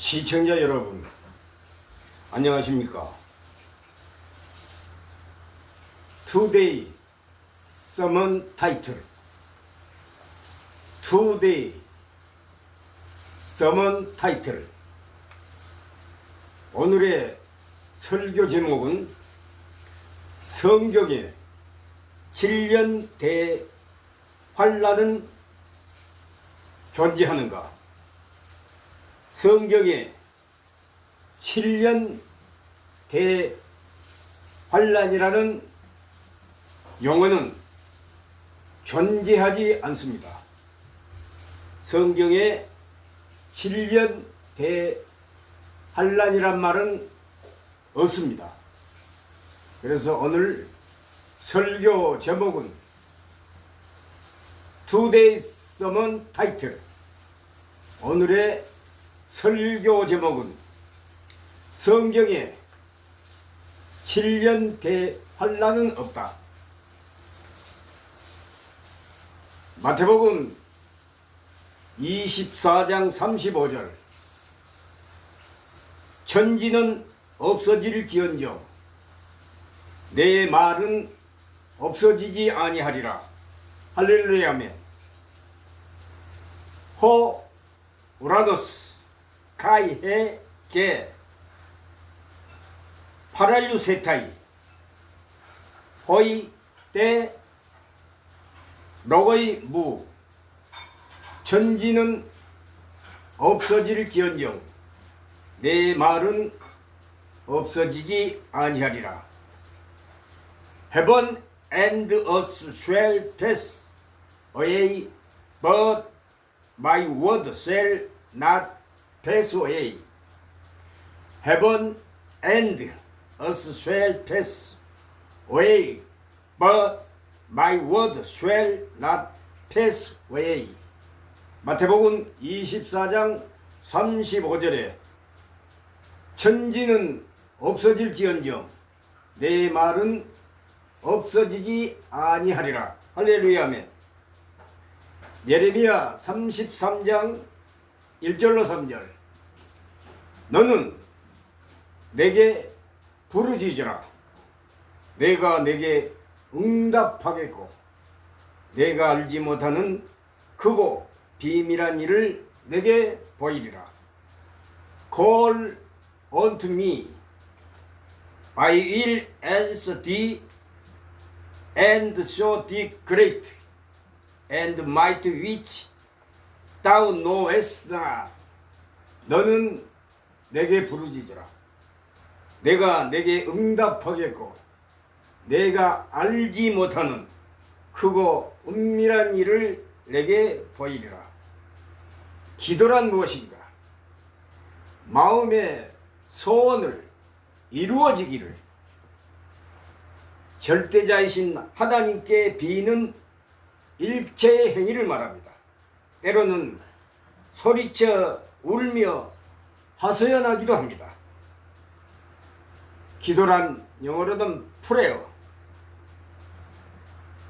시청자 여러분, 안녕하십니까? Today sermon title. Today sermon title. 오늘의 설교 제목은 성경에 7년 대환란은 존재하는가? 성경에 7년 대환란이라는 용어는 존재하지 않습니다. 성경에 7년 대환란이란 말은 없습니다. 그래서 오늘 설교 제목은 Today's sermon title. 오늘의 설교 제목은 성경에 7년 대환란은 없다. 마태복음 24장 35절. 천지는 없어질지언정 내 말은 없어지지 아니하리라. 할렐루야멘. 호 우라노스 카이헤 게 파랄루세타이 호이 때 로거이 무. 천지는 없어질지언정 내 말은 없어지지 아니하리라. Heaven and earth shall pass away, but my word shall not pass away. Heaven and earth shall pass away, but my word shall not pass away. 마태복음 24장 35절에 천지는 없어질지언정 내 말은 없어지지 아니하리라. 할렐루야 아멘. 예레미야 33장 1절로 3절. 너는 내게 부르짖으라. 내가 내게 응답하겠고 내가 알지 못하는 크고 비밀한 일을 내게 보이리라. Call unto me, I will answer thee and show thee great and mighty which thou knowest not. 너는 내게 부르짖으라. 내가 내게 응답하겠고 내가 알지 못하는 크고 은밀한 일을 내게 보이리라. 기도란 무엇인가? 마음의 소원을 이루어지기를 절대자이신 하나님께 비는 일체의 행위를 말합니다. 때로는 소리쳐 울며 하소연하기도 합니다. 기도란 영어로는 프레어,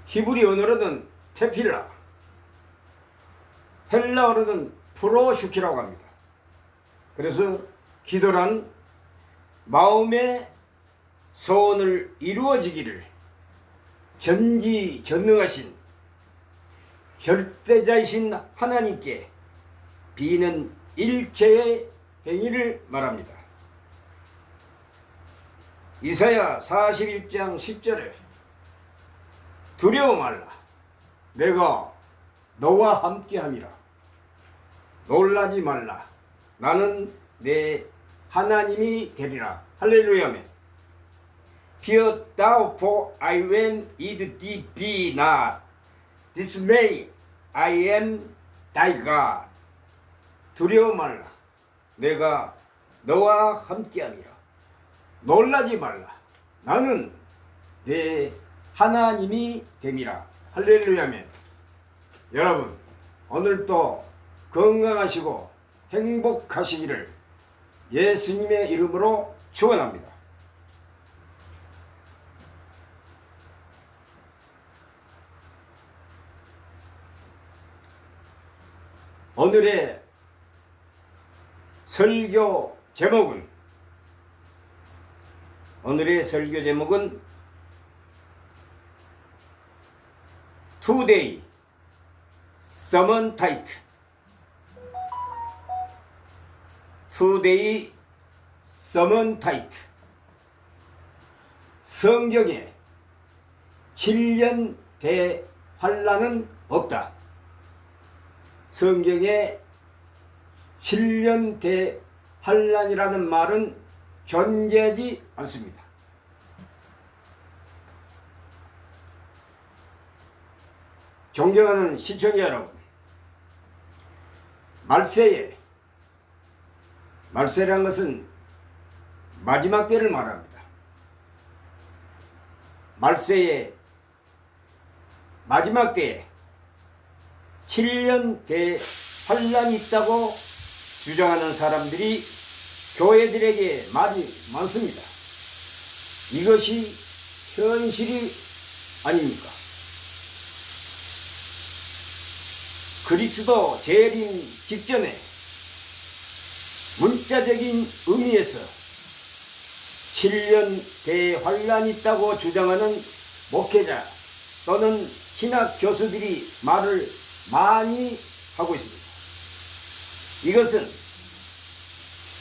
히브리 언어로는 테필라, 헬라어로는 프로슈키라고 합니다. 그래서 기도란 마음의 소원을 이루어지기를 전지전능하신 절대자이신 하나님께 비는 일체의 행위를 말합니다. 이사야 41장 10절에 두려워 말라. 내가 너와 함께함이라. 놀라지 말라. 나는 내 하나님이 되리라. 할렐루야멘. Fear thou, for I am with thee, be not dismay, I am thy God. 두려워 말라. 내가 너와 함께함이라. 놀라지 말라. 나는 내 하나님이 됨이라. 할렐루야멘. 여러분, 오늘도 건강하시고 행복하시기를 예수님의 이름으로 축원합니다. 오늘의 설교 제목은 오늘의 설교 제목은 Today Sermon Title Today Sermon Title 성경에 7년 대환란은 없다. 성경에 7년 대환란이라는 말은 존재하지 않습니다. 존경하는 시청자 여러분, 말세란 것은 마지막 때를 말합니다. 말세의 마지막 때에 7년 대환란이 있다고 주장하는 사람들이 교회들에게 많이 많습니다. 이것이 현실이 아닙니까? 그리스도 재림 직전에 문자적인 의미에서 7년 대환란이 있다고 주장하는 목회자 또는 신학 교수들이 말을 많이 하고 있습니다. 이것은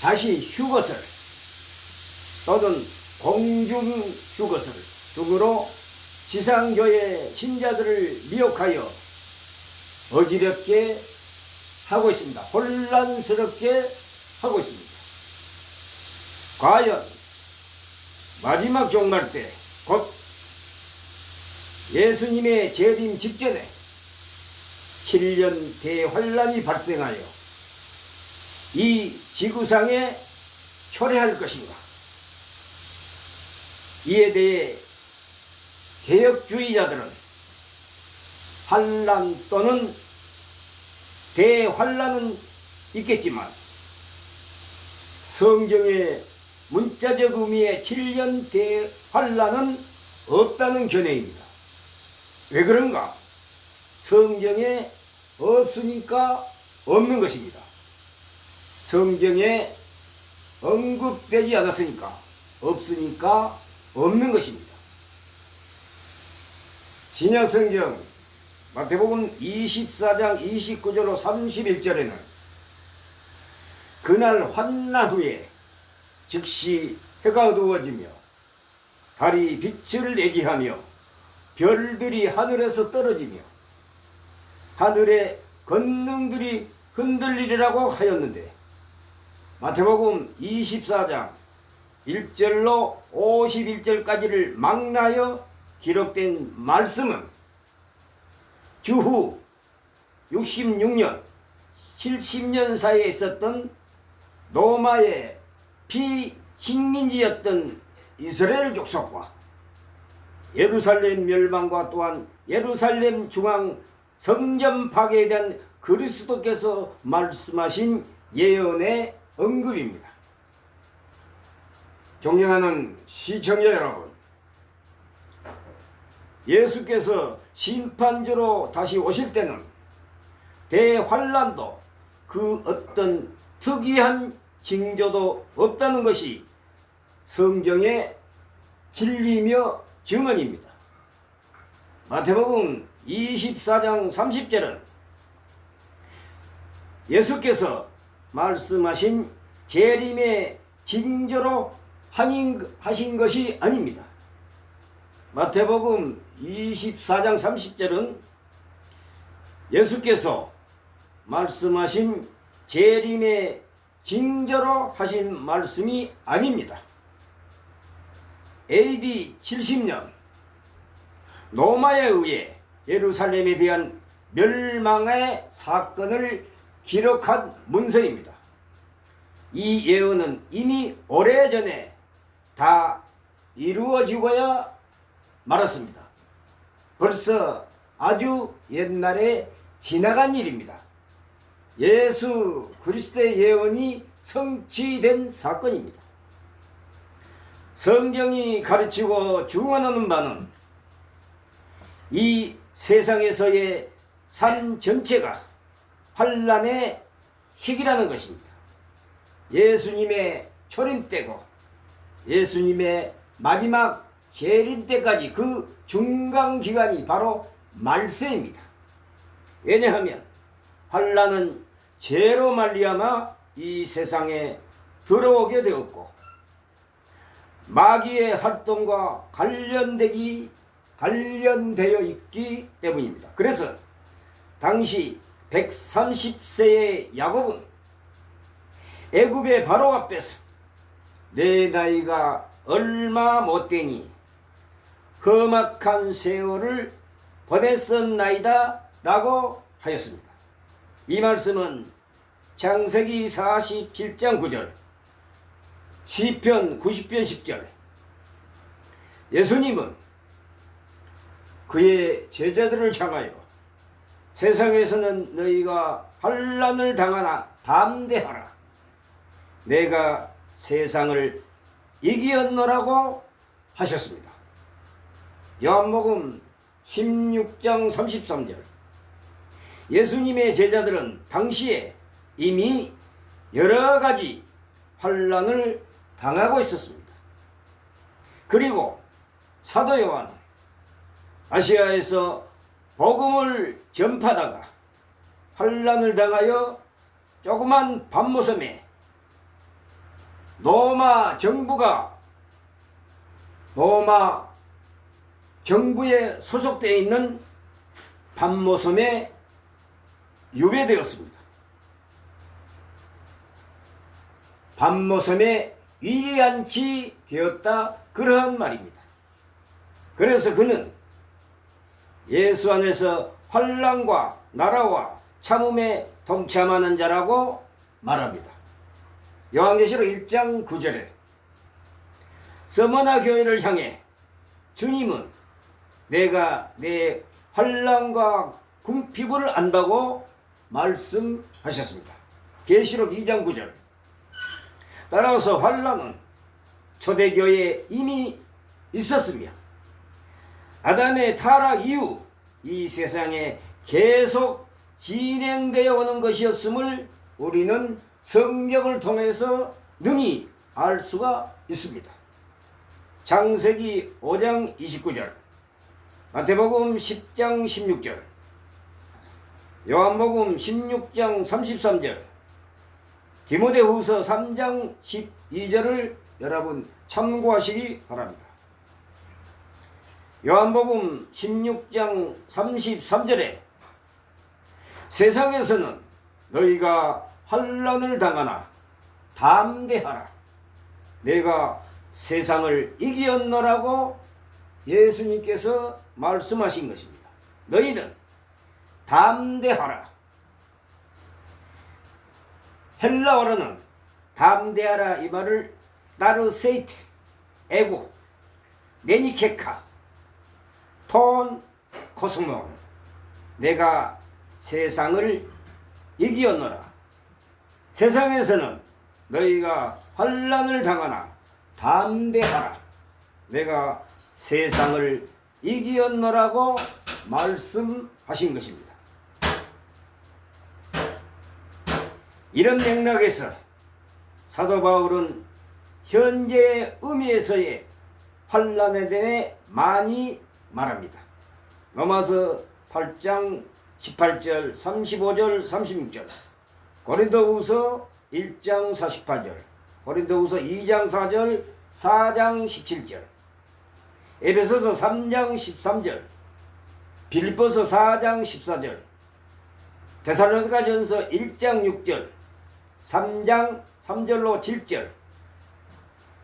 다시 휴것을 또는 공중 휴것을 등으로 지상교회 신자들을 미혹하여 어지럽게 하고 있습니다. 혼란스럽게 하고 있습니다. 과연 마지막 종말 때 곧 예수님의 재림 직전에 7년 대환란이 발생하여 이 지구상에 초래할 것인가? 이에 대해 개혁주의자들은 환란 또는 대환란은 있겠지만 성경의 문자적 의미의 7년 대환란은 없다는 견해입니다. 왜 그런가? 성경에 없으니까 없는 것입니다. 성경에 언급되지 않았으니까 없으니까 없는 것입니다. 신약성경 마태복음 24장 29절로 31절에는 그날 환난 후에 즉시 해가 어두워지며 달이 빛을 내게 하며 별들이 하늘에서 떨어지며 하늘의 권능들이 흔들리리라고 하였는데 마태복음 24장 1절로 51절까지를 망라하여 기록된 말씀은 주후 66년, 70년 사이에 있었던 로마의 피식민지였던 이스라엘 족속과 예루살렘 멸망과 또한 예루살렘 중앙 성전 파괴에 대한 그리스도께서 말씀하신 예언의 언급입니다. 존경하는 시청자 여러분, 예수께서 심판주로 다시 오실 때는 대환란도 그 어떤 특이한 징조도 없다는 것이 성경의 진리며 증언입니다. 마태복음 24장 30절은 예수께서 말씀하신 재림의 징조로 하신 것이 아닙니다. 마태복음 24장 30절은 예수께서 말씀하신 재림의 징조로 하신 말씀이 아닙니다. AD 70년 로마에 의해 예루살렘에 대한 멸망의 사건을 기록한 문서입니다. 이 예언은 이미 오래전에 다 이루어지고야 말았습니다. 벌써 아주 옛날에 지나간 일입니다. 예수 그리스도의 예언이 성취된 사건입니다. 성경이 가르치고 중언하는 바는 이 세상에서의 삶 전체가 환란의 시기라는 것입니다. 예수님의 초림 때고 예수님의 마지막 재림 때까지 그 중간 기간이 바로 말세입니다. 왜냐하면 환난은 죄로 말미암아 이 세상에 들어오게 되었고 마귀의 활동과 관련되어 있기 때문입니다. 그래서 당시 130세의 야곱은 애굽의 바로 앞에서 내 나이가 얼마 못되니 험악한 세월을 보냈었나이다 라고 하였습니다. 이 말씀은 창세기 47장 9절, 시편 90편 10절. 예수님은 그의 제자들을 향하여 세상에서는 너희가 환난을 당하나 담대하라. 내가 세상을 이기었노라고 하셨습니다. 요한복음 16장 33절. 예수님의 제자들은 당시에 이미 여러 가지 환난을 당하고 있었습니다. 그리고 사도 요한은 아시아에서 복음을 전파하다가 환난을 당하여 조그만 밤모섬에 로마 정부에 소속되어 있는 밤모섬에 유배되었습니다. 밤모섬에 위리안치 되었다, 그러한 말입니다. 그래서 그는 예수 안에서 환난과 나라와 참음에 동참하는 자라고 말합니다. 요한계시록 1장 9절에 서머나 교회를 향해 주님은 내가 내 환난과 궁핍을 안다고 말씀하셨습니다. 계시록 2장 9절. 따라서 환난은 초대교회에 이미 있었으며 아담의 타락 이후 이 세상에 계속 진행되어 오는 것이었음을 우리는 성경을 통해서 능히 알 수가 있습니다. 창세기 5장 29절, 마태복음 10장 16절, 요한복음 16장 33절, 디모데후서 3장 12절을 여러분 참고하시기 바랍니다. 요한복음 16장 33절에 세상에서는 너희가 환난을 당하나 담대하라. 내가 세상을 이기었노라고 예수님께서 말씀하신 것입니다. 너희는 담대하라. 헬라어로는 담대하라 이 말을 나르세이테, 에고, 메니케카, 톤, 코스몬, 내가 세상을 이기었노라. 세상에서는 너희가 환난을 당하나 담대하라. 내가 세상을 이기었노라고 말씀하신 것입니다. 이런 맥락에서 사도 바울은 현재의 의미에서의 환난에 대해 많이 말합니다. 로마서 8장 18절, 35절, 36절, 고린도후서 1장 48절, 고린도후서 2장 4절, 4장 17절, 에베소서 3장 13절, 빌립보서 4장 14절, 데살로니가전서 1장 6절, 3장 3절로 7절,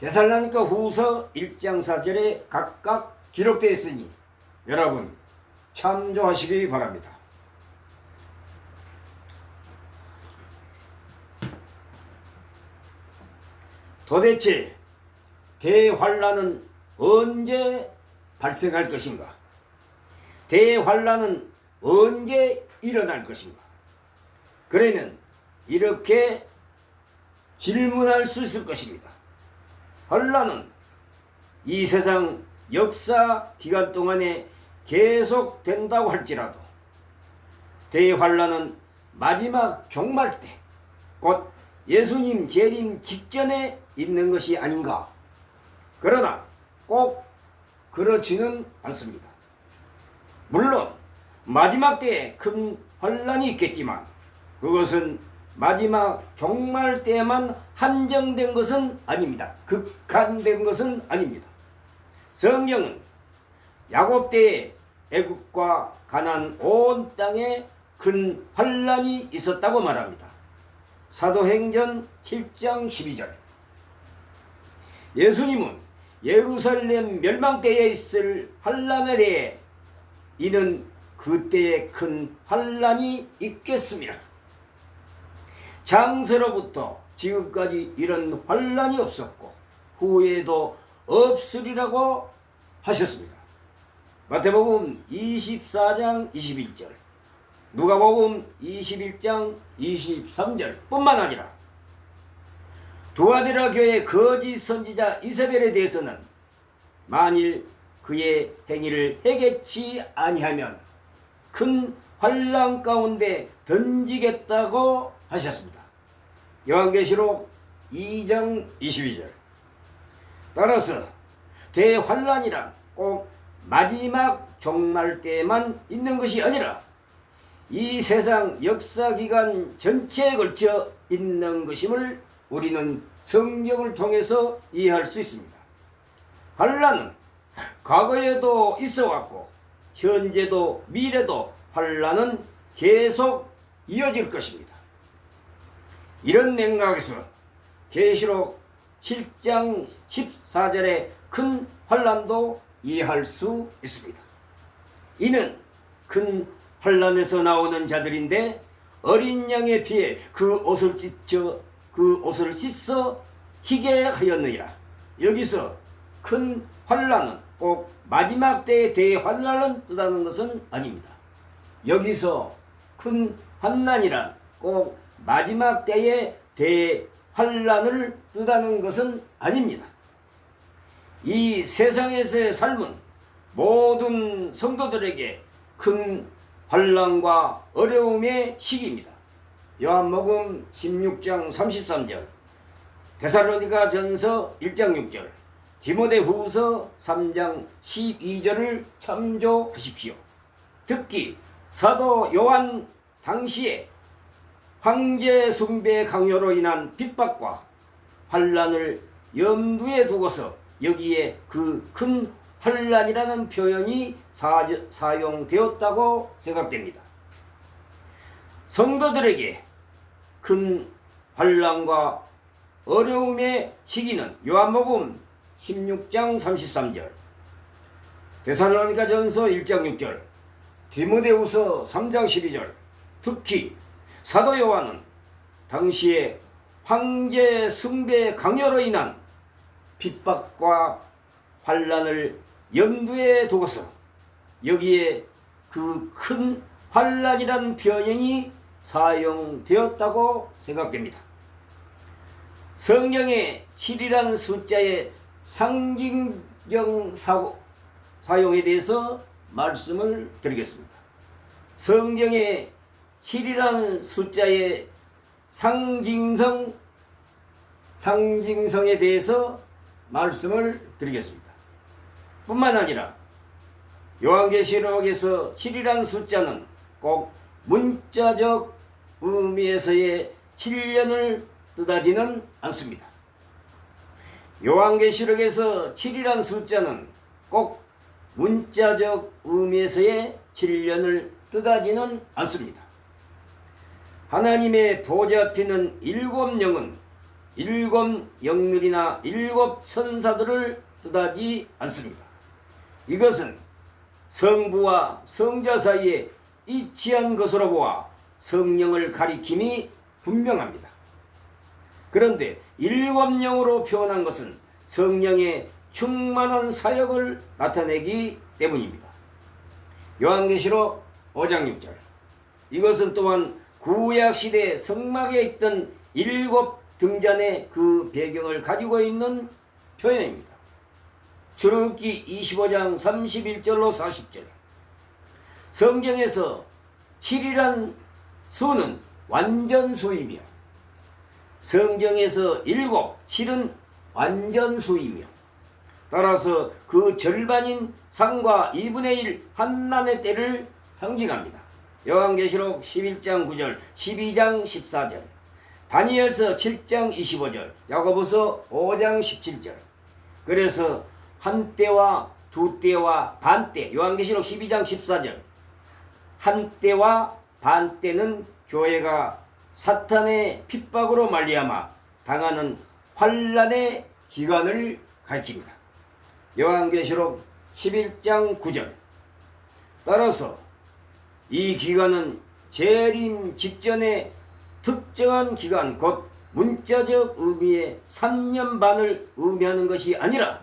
데살로니가 후서 1장 4절에 각각 기록되어 있으니 여러분 참조하시기 바랍니다. 도대체 대환란은 언제 발생할 것인가? 대환란은 언제 일어날 것인가? 그러면 이렇게 질문할 수 있을 것입니다. 환란은 이 세상 역사 기간 동안에 계속된다고 할지라도 대환란은 마지막 종말 때, 곧 예수님 재림 직전에 있는 것이 아닌가. 그러나 꼭 그렇지는 않습니다. 물론 마지막 때에 큰 환란이 있겠지만 그것은 마지막 종말 때에만 한정된 것은 아닙니다. 극한된 것은 아닙니다. 성경은 야곱 때에 애굽과 가나안 온 땅에 큰 환란이 있었다고 말합니다. 사도행전 7장 12절. 예수님은 예루살렘 멸망 때에 있을 환란에 대해 이는 그때에 큰 환란이 있겠습니다. 장세로부터 지금까지 이런 환란이 없었고 후에도 없으리라고 하셨습니다. 마태복음 24장 21절, 누가복음 21장 23절 뿐만 아니라 두아디라 교회 거짓 선지자 이세벨에 대해서는 만일 그의 행위를 해결치 아니하면 큰 환난 가운데 던지겠다고 하셨습니다. 요한계시록 2장 22절. 따라서 대환란이란 꼭 마지막 종말 때에만 있는 것이 아니라 이 세상 역사기간 전체에 걸쳐 있는 것임을 우리는 성경을 통해서 이해할 수 있습니다. 환란은 과거에도 있어왔고 현재도 미래도 환란은 계속 이어질 것입니다. 이런 맥락에서 계시록 7장 14절의 큰 환란도 이해할 수 있습니다. 이는 큰 환란에서 나오는 자들인데 어린 양의 피에 그 옷을 씻어 희게 하였느니라. 여기서 큰 환란은 꼭 마지막 때의 대환란을 뜻하는 것은 아닙니다. 여기서 큰 환난이란 꼭 마지막 때의 대환란을 뜻하는 것은 아닙니다. 이 세상에서의 삶은 모든 성도들에게 큰 환난과 어려움의 시기입니다. 요한복음 16장 33절, 데살로니가 전서 1장 6절, 디모데후서 3장 12절을 참조하십시오. 특히 사도 요한 당시에 황제 숭배 강요로 인한 핍박과 환란을 염두에 두고서 여기에 그 큰 환란이라는 표현이 사용되었다고 생각됩니다. 성도들에게 큰 환란과 어려움의 시기는 요한복음 16장 33절, 데살로니가 전서 1장 6절, 디모데후서 3장 12절, 특히 사도 요한은 당시에 황제 숭배 강요로 인한 핍박과 환란을 염두에 두고서 여기에 그 큰 환란이라는 표현이 사용되었다고 생각됩니다. 성경의 7이라는 숫자의 상징적 사용에 대해서 말씀을 드리겠습니다. 성경의 7이라는 숫자의 상징성에 대해서 말씀을 드리겠습니다. 뿐만 아니라 요한계시록에서 7이라는 숫자는 꼭 문자적 의미에서의 7년을 뜻하지는 않습니다. 요한계시록에서 7이라는 숫자는 꼭 문자적 의미에서의 7년을 뜻하지는 않습니다. 하나님의 보좌 앞에는 7영은 7 영들이나 7 천사들을 뜻하지 않습니다. 이것은 성부와 성자 사이에 이치한 것으로 보아 성령을 가리킴이 분명합니다. 그런데 7영으로 표현한 것은 성령의 충만한 사역을 나타내기 때문입니다. 요한계시록 5장 6절. 이것은 또한 구약시대 성막에 있던 7 등잔의 그 배경을 가지고 있는 표현입니다. 출애굽기 25장 31절로 40절. 성경에서 7이란 수는 완전수이며 성경에서 7, 7은 완전수이며 따라서 그 절반인 상과 2분의 1 한란의 때를 상징합니다. 요한계시록 11장 9절, 12장 14절, 다니엘서 7장 25절, 야고보서 5장 17절. 그래서 한때와 두때와 반때, 요한계시록 12장 14절, 한때와 반때는 교회가 사탄의 핍박으로 말미암아 당하는 환난의 기간을 가리킵니다. 요한계시록 11장 9절. 따라서 이 기간은 재림 직전의 특정한 기간, 곧 문자적 의미의 3년 반을 의미하는 것이 아니라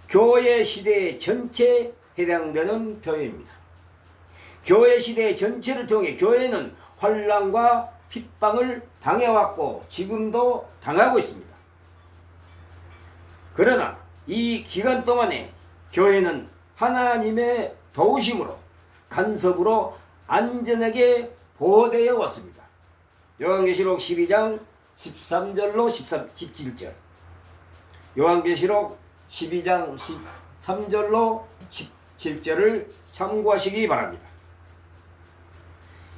교회 시대 전체에 해당되는 표현입니다. 교회 시대 전체를 통해 교회는 환난과 핍박을 당해왔고 지금도 당하고 있습니다. 그러나 이 기간 동안에 교회는 하나님의 도우심으로 간섭으로 안전하게 보호되어 왔습니다. 요한계시록 12장 13절로 17절, 요한계시록 12장 13절로 17절을 참고하시기 바랍니다.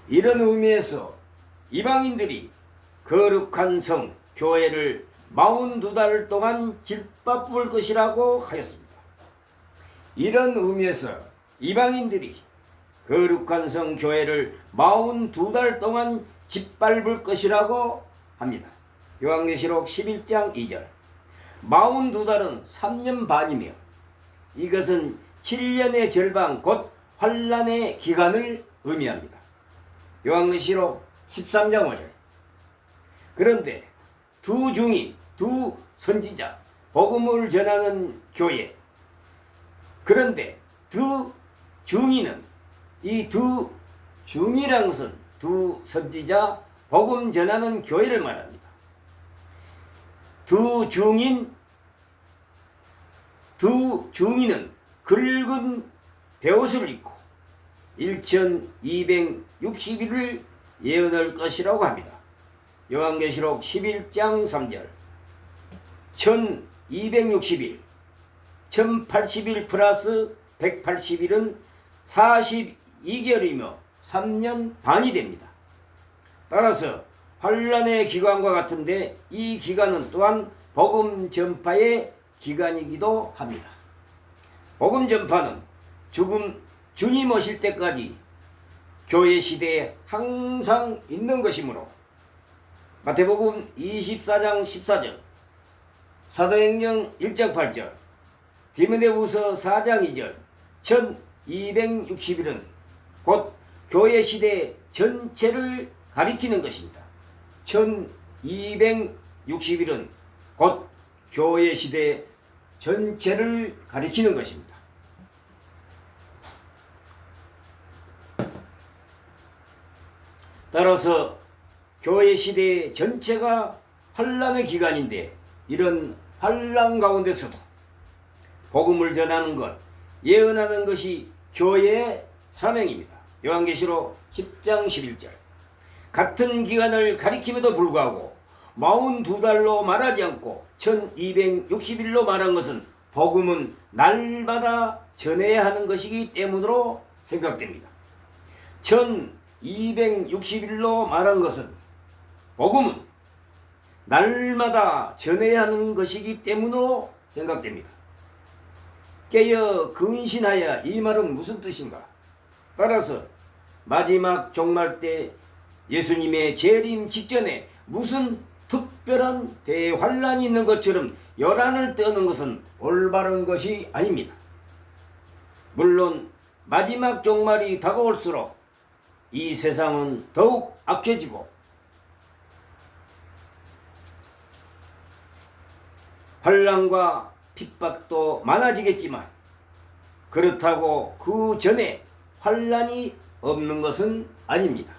이런 의미에서 이방인들이 거룩한 성 교회를 42달 동안 짓밟을 것이라고 하였습니다. 이런 의미에서 이방인들이 거룩한 성 교회를 42달 동안 짓밟을 것이라고 합니다. 요한계시록 11장 2절. 42달은 3년 반이며 이것은 7년의 절반 곧 환난의 기간을 의미합니다. 요한계시록 13장 5절. 그런데 두 중인, 두 선지자, 복음을 전하는 교회. 그런데 두 중인은, 이 두 중이라는 것은 두 선지자, 복음 전하는 교회를 말합니다. 두 중인은 굵은 베옷을 입고 1260일을 예언할 것이라고 합니다. 요한계시록 11장 3절. 1260일, 1080일 플러스 180일은 42개월이며 3년 반이 됩니다. 따라서 환난의 기간과 같은데 이 기간은 또한 복음 전파의 기간이기도 합니다. 복음 전파는 주님 오실 때까지 교회 시대에 항상 있는 것이므로 마태복음 24장 14절, 사도행전 1장 8절, 디모데후서 4장 2절, 1260일은 곧 교회 시대 전체를 가리키는 것입니다. 1260일은 곧 교회 시대 전체를 가리키는 것입니다. 따라서 교회 시대 전체가 환난의 기간인데 이런 환난 가운데서도 복음을 전하는 것, 예언하는 것이 교회의 사명입니다. 요한계시록 10장 11절. 같은 기간을 가리킴에도 불구하고 42달로 말하지 않고 1260일로 말한 것은 복음은 날마다 전해야 하는 것이기 때문으로 생각됩니다. 1260일로 말한 것은 복음은 날마다 전해야 하는 것이기 때문으로 생각됩니다. 깨어 근신하여, 이 말은 무슨 뜻인가? 따라서 마지막 종말 때 예수님의 재림 직전에 무슨 특별한 대환란이 있는 것처럼 열한을 떠는 것은 올바른 것이 아닙니다. 물론 마지막 종말이 다가올수록 이 세상은 더욱 악해지고 환난과 핍박도 많아지겠지만 그렇다고 그 전에 환난이 없는 것은 아닙니다.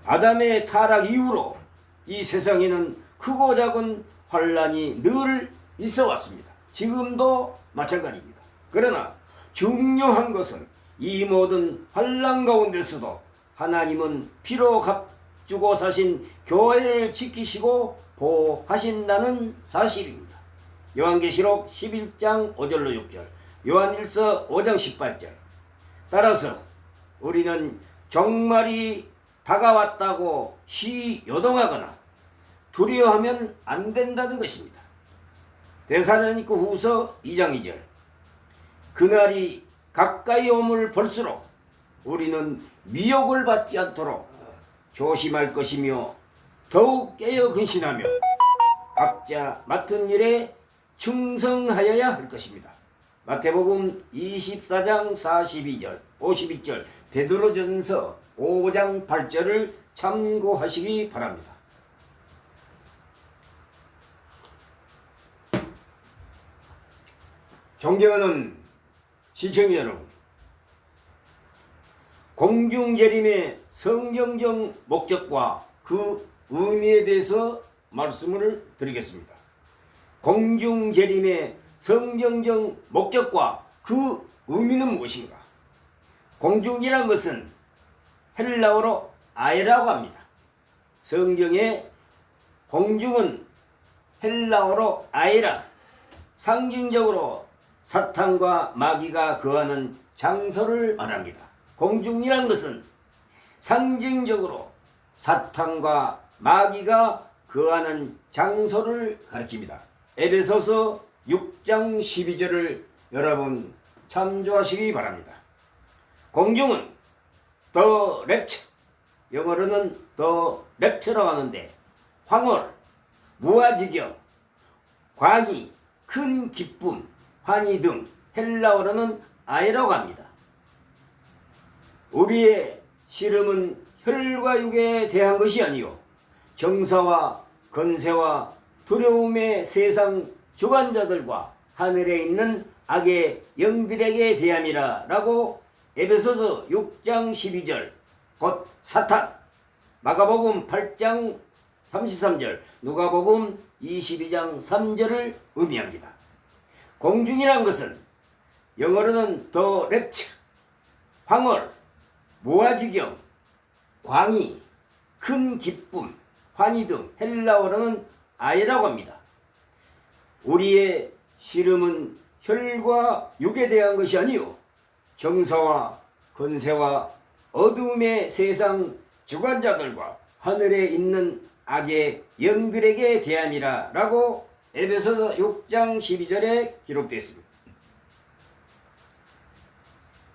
아담의 타락 이후로 이 세상에는 크고 작은 환난이 늘 있어 왔습니다. 지금도 마찬가지입니다. 그러나 중요한 것은 이 모든 환난 가운데서도 하나님은 피로 주고 사신 교회를 지키시고 보호하신다는 사실입니다. 요한계시록 11장 5절로 6절, 요한일서 5장 18절. 따라서 우리는 종말이 다가왔다고 요동하거나 두려워하면 안 된다는 것입니다. 데살로니가 후서 2장 2절. 그날이 가까이 오물 볼수록 우리는 미혹을 받지 않도록 조심할 것이며 더욱 깨어 근신하며 각자 맡은 일에 충성하여야 할 것입니다. 마태복음 24장 42절, 52절, 베드로전서 5장 8절을 참고하시기 바랍니다. 존경하는 시청자 여러분, 공중재림의 성경적 목적과 그 의미에 대해서 말씀을 드리겠습니다. 공중재림의 성경적 목적과 그 의미는 무엇인가? 공중이란 것은 헬라어로 아에라고 합니다. 성경의 공중은 헬라어로 아에라, 상징적으로 사탄과 마귀가 거하는 장소를 말합니다. 공중이란 것은 상징적으로 사탄과 마귀가 거하는 장소를 가리킵니다. 에베소서 6장 12절을 여러분 참조하시기 바랍니다. 공중은 더 랩처, 영어로는 더 랩처라고 하는데 황홀, 무아지경, 광희, 큰 기쁨, 환희 등 헬라어로는 아이라고 합니다. 우리의 씨름은 혈과 육에 대한 것이 아니요 정사와 건세와 두려움의 세상 주관자들과 하늘에 있는 악의 영들에게 대함이라 라고 에베소서 6장 12절 곧 사탄, 마가복음 8장 33절, 누가복음 22장 3절을 의미합니다. 공중이란 것은 영어로는 더 랩처, 황홀, 무아지경, 광희, 큰 기쁨, 환희 등 헬라어로는 아이라고 합니다. 우리의 씨름은 혈과 육에 대한 것이 아니요 정사와 건세와 어둠의 세상 주관자들과 하늘에 있는 악의 영들에게 대함이라 라고 에베소서 6장 12절에 기록되어 있습니다.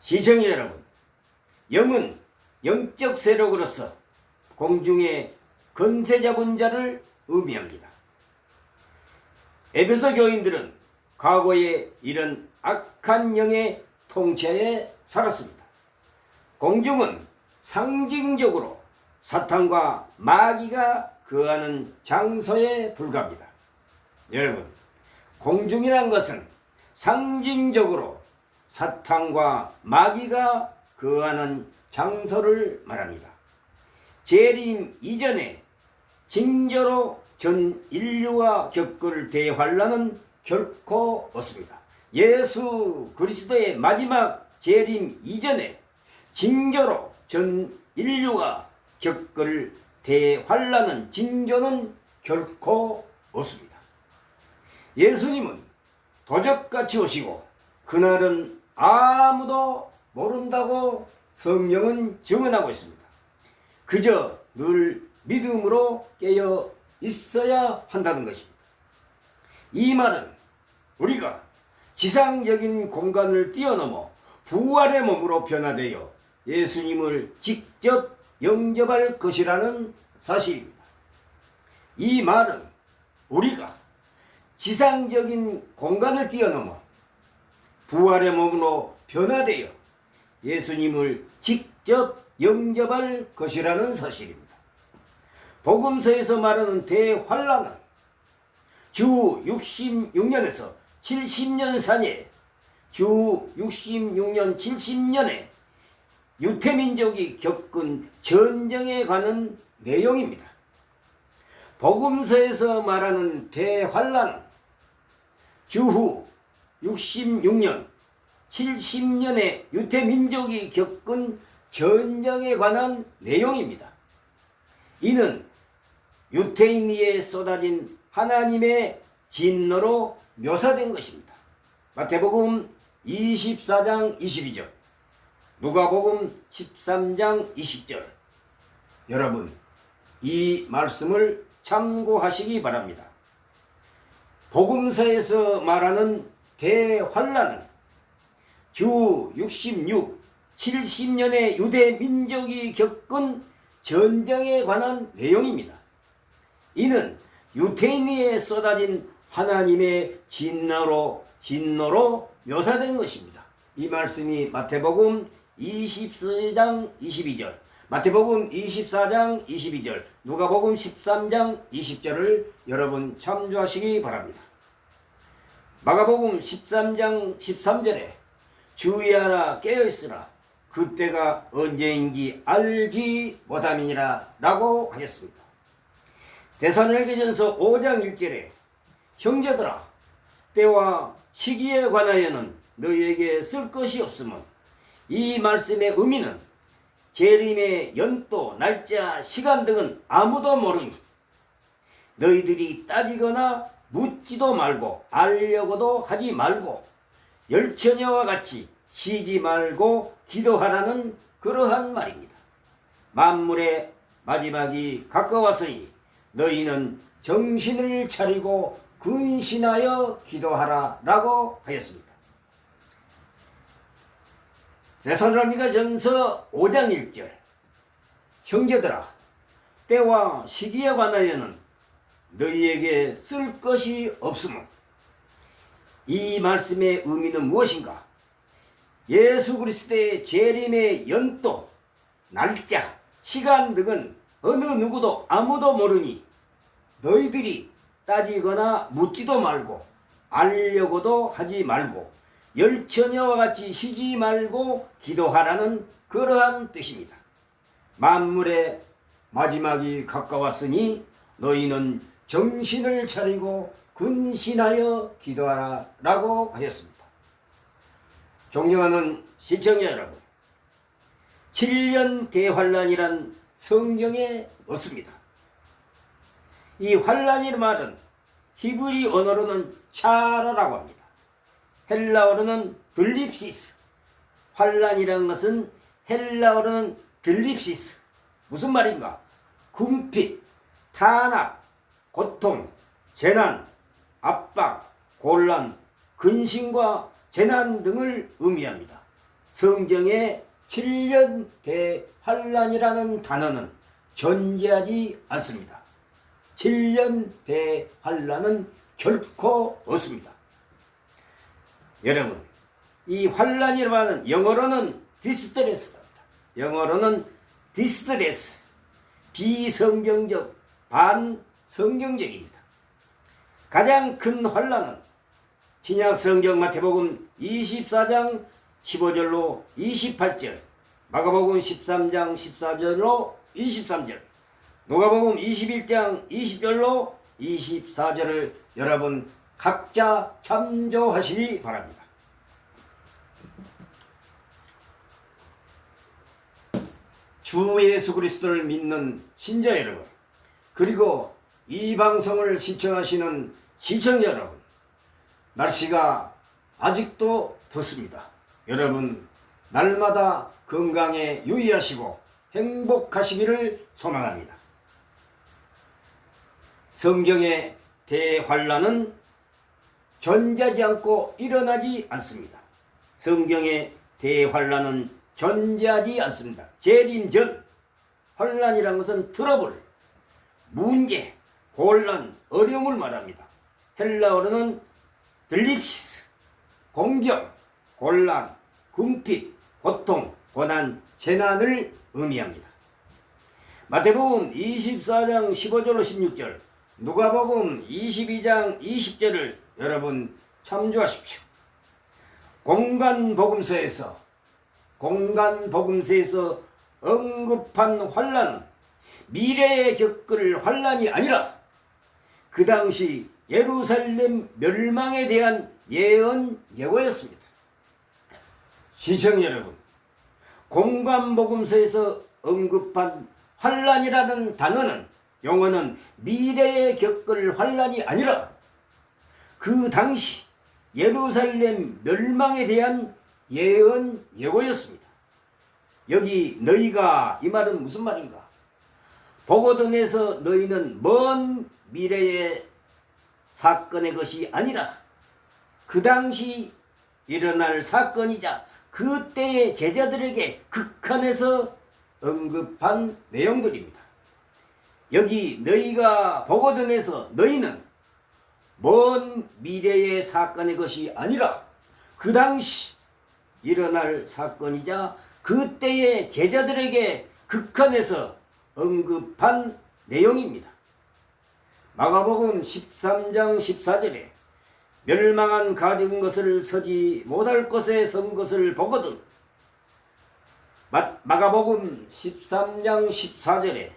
시청자 여러분, 영은 영적 세력으로서 공중의 건세 잡은 자를 의미합니다. 에베소 교인들은 과거에 이런 악한 영의 통치하에 살았습니다. 공중은 상징적으로 사탄과 마귀가 거하는 장소에 불과합니다. 여러분, 공중이란 것은 상징적으로 사탄과 마귀가 거하는 장소를 말합니다. 재림 이전에 징조로 전 인류가 겪을 대환란은 결코 없습니다. 예수 그리스도의 마지막 재림 이전에 징조로 전 인류가 겪을 대환란은 징조는 결코 없습니다. 예수님은 도적같이 오시고 그날은 아무도 모른다고 성경은 증언하고 있습니다. 그저 늘 믿음으로 깨어 있어야 한다는 것입니다. 이 말은 우리가 지상적인 공간을 뛰어넘어 부활의 몸으로 변화되어 예수님을 직접 영접할 것이라는 사실입니다. 이 말은 우리가 지상적인 공간을 뛰어넘어 부활의 몸으로 변화되어 예수님을 직접 영접할 것이라는 사실입니다. 복음서에서 말하는 대환란은 주 66년에서 70년 사이에 주 66년 70년에 유태민족이 겪은 전쟁에 관한 내용입니다. 복음서에서 말하는 대환란은 주후 66년 70년에 유태민족이 겪은 전쟁에 관한 내용입니다. 이는 유태인 위에 쏟아진 하나님의 진노로 묘사된 것입니다. 마태복음 24장 22절, 누가복음 13장 20절. 여러분, 이 말씀을 참고하시기 바랍니다. 복음서에서 말하는 대환란은 주 66, 70년의 유대 민족이 겪은 전쟁에 관한 내용입니다. 이는 유태인에 쏟아진 하나님의 진노로 묘사된 것입니다. 이 말씀이 마태복음 24장 22절, 마태복음 24장 22절, 누가복음 13장 20절을 여러분 참조하시기 바랍니다. 마가복음 13장 13절에 주의하라 깨어있으라 그때가 언제인지 알지 못함이니라 라고 하였습니다. 데살로니가전서 5장 1절에 형제들아 때와 시기에 관하여는 너희에게 쓸 것이 없으면, 이 말씀의 의미는 재림의 연도, 날짜, 시간 등은 아무도 모르니 너희들이 따지거나 묻지도 말고 알려고도 하지 말고 열처녀와 같이 쉬지 말고 기도하라는 그러한 말입니다. 만물의 마지막이 가까웠으니 너희는 정신을 차리고 근신하여 기도하라 라고 하였습니다. 데살로니가전서 5장 1절, 형제들아 때와 시기에 관하여는 너희에게 쓸 것이 없으므로, 이 말씀의 의미는 무엇인가? 예수 그리스도의 재림의 연도, 날짜, 시간 등은 어느 누구도 아무도 모르니 너희들이 따지거나 묻지도 말고 알려고도 하지 말고 열처녀와 같이 쉬지 말고 기도하라는 그러한 뜻입니다. 만물의 마지막이 가까웠으니 너희는 정신을 차리고 근신하여 기도하라 라고 하였습니다. 존경하는 시청자 여러분, 7년 대환란이란 성경에 없습니다. 이 환란이라는 말은 히브리 언어로는 차라라고 합니다. 헬라어로는 들립시스. 환란이라는 것은 헬라어로는 들립시스. 무슨 말인가? 궁핍, 탄압, 고통, 재난, 압박, 곤란, 근심과 재난 등을 의미합니다. 성경에 7년 대환란이라는 단어는 존재하지 않습니다. 7년 대환란은 결코 없습니다. 여러분, 이 환란이라고 하는 영어로는 디스트레스입니다. 영어로는 디스트레스, 비성경적, 반성경적입니다. 가장 큰 환란은 신약성경 마태복음 24장 15절로 28절, 마가복음 13장 14절로 23절, 누가복음 21장 20절로 24절을 여러분 각자 참조하시기 바랍니다. 주 예수 그리스도를 믿는 신자 여러분, 그리고 이 방송을 시청하시는 시청자 여러분, 날씨가 아직도 덥습니다. 여러분 날마다 건강에 유의하시고 행복하시기를 소망합니다. 성경의 대환란은 존재하지 않고 일어나지 않습니다. 성경의 대환란은 존재하지 않습니다. 재림 전 환란이라는 것은 트러블, 문제, 곤란, 어려움을 말합니다. 헬라어로는 들립시스, 공경, 곤란, 궁핍, 고통, 고난, 재난을 의미합니다. 마태복음 24장 15절로 16절, 누가복음 22장 20절을 여러분 참조하십시오. 공간복음서에서 언급한 환란은 미래에 겪을 환란이 아니라 그 당시 예루살렘 멸망에 대한 예언예고였습니다. 시청자 여러분, 공간복음서에서 언급한 환란이라는 단어는 용어는 미래에 겪을 환란이 아니라 그 당시 예루살렘 멸망에 대한 예언예고였습니다. 여기 너희가 이 말은 무슨 말인가? 보거든에서 너희는 먼 미래의 사건의 것이 아니라 그 당시 일어날 사건이자 그때의 제자들에게 극한에서 언급한 내용들입니다. 여기 너희가 보거든에서 너희는 먼 미래의 사건의 것이 아니라 그 당시 일어날 사건이자 그때의 제자들에게 극한에서 언급한 내용입니다. 마가복음 13장 14절에 멸망한 가진 것을 서지 못할 것에 선 것을 보거든. 마가복음 13장 14절에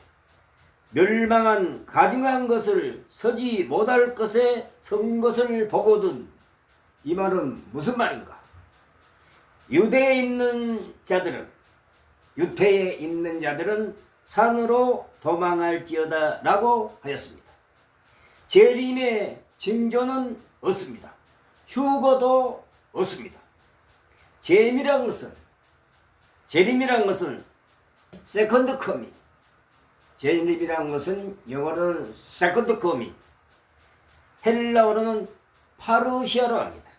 멸망한 가증한 것을 서지 못할 것에 선 것을 보거든. 이 말은 무슨 말인가? 유대에 있는 자들은 산으로 도망할지어다 라고 하였습니다. 재림의 징조는 없습니다. 휴거도 없습니다. 재림이란 것은 세컨드 커밍. 재림이란 것은 영어로는 세컨드 커밍, 헬라어로는 파르시아로 합니다.